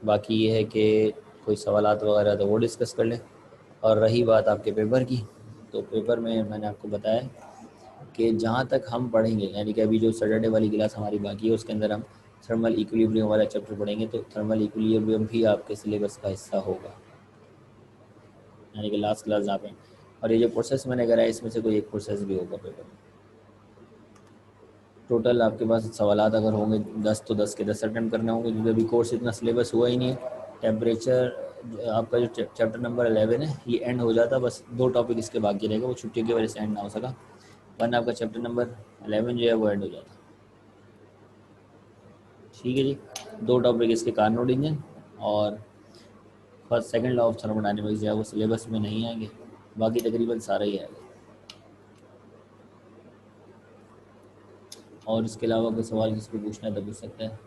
बाकी ये है कि कोई सवालात वगैरह तो वो डिस्कस कर लें। और रही बात आपके पेपर की, तो पेपर में मैंने आपको बताया कि जहाँ तक हम पढ़ेंगे, यानी कि अभी जो सैटरडे वाली क्लास हमारी बाकी है उसके अंदर हम थर्मल इक्विलिब्रियम वाला चैप्टर पढ़ेंगे, तो थर्मल इक्विलिब्रियम भी आपके सिलेबस का हिस्सा होगा, यानी कि लास्ट क्लास जहाँ पे। और ये जो प्रोसेस मैंने कराया इसमें से कोई एक प्रोसेस भी होगा पेपर में। टोटल आपके पास सवालात अगर होंगे 10 तो 10 के 10 अटेम्प्ट करने होंगे, क्योंकि अभी कोर्स इतना सिलेबस हुआ ही नहीं है। टेम्परेचर आपका जो चैप्टर नंबर 11 है ये एंड हो जाता, बस 2 टॉपिक इसके बाकी रहेगा, वो छुट्टियों की वजह से एंड ना हो सका, वरना आपका चैप्टर नंबर 11 जो है वो एंड हो जाता। ठीक है जी, 2 टॉपिक इसके कार्नोट इंजन और first second law of thermodynamics जो है वो सिलेबस में नहीं आएंगे, बाकी तकरीबन सारा ही आएगा। और इसके अलावा कोई सवाल किसी को पूछना है तो पूछ सकते हैं।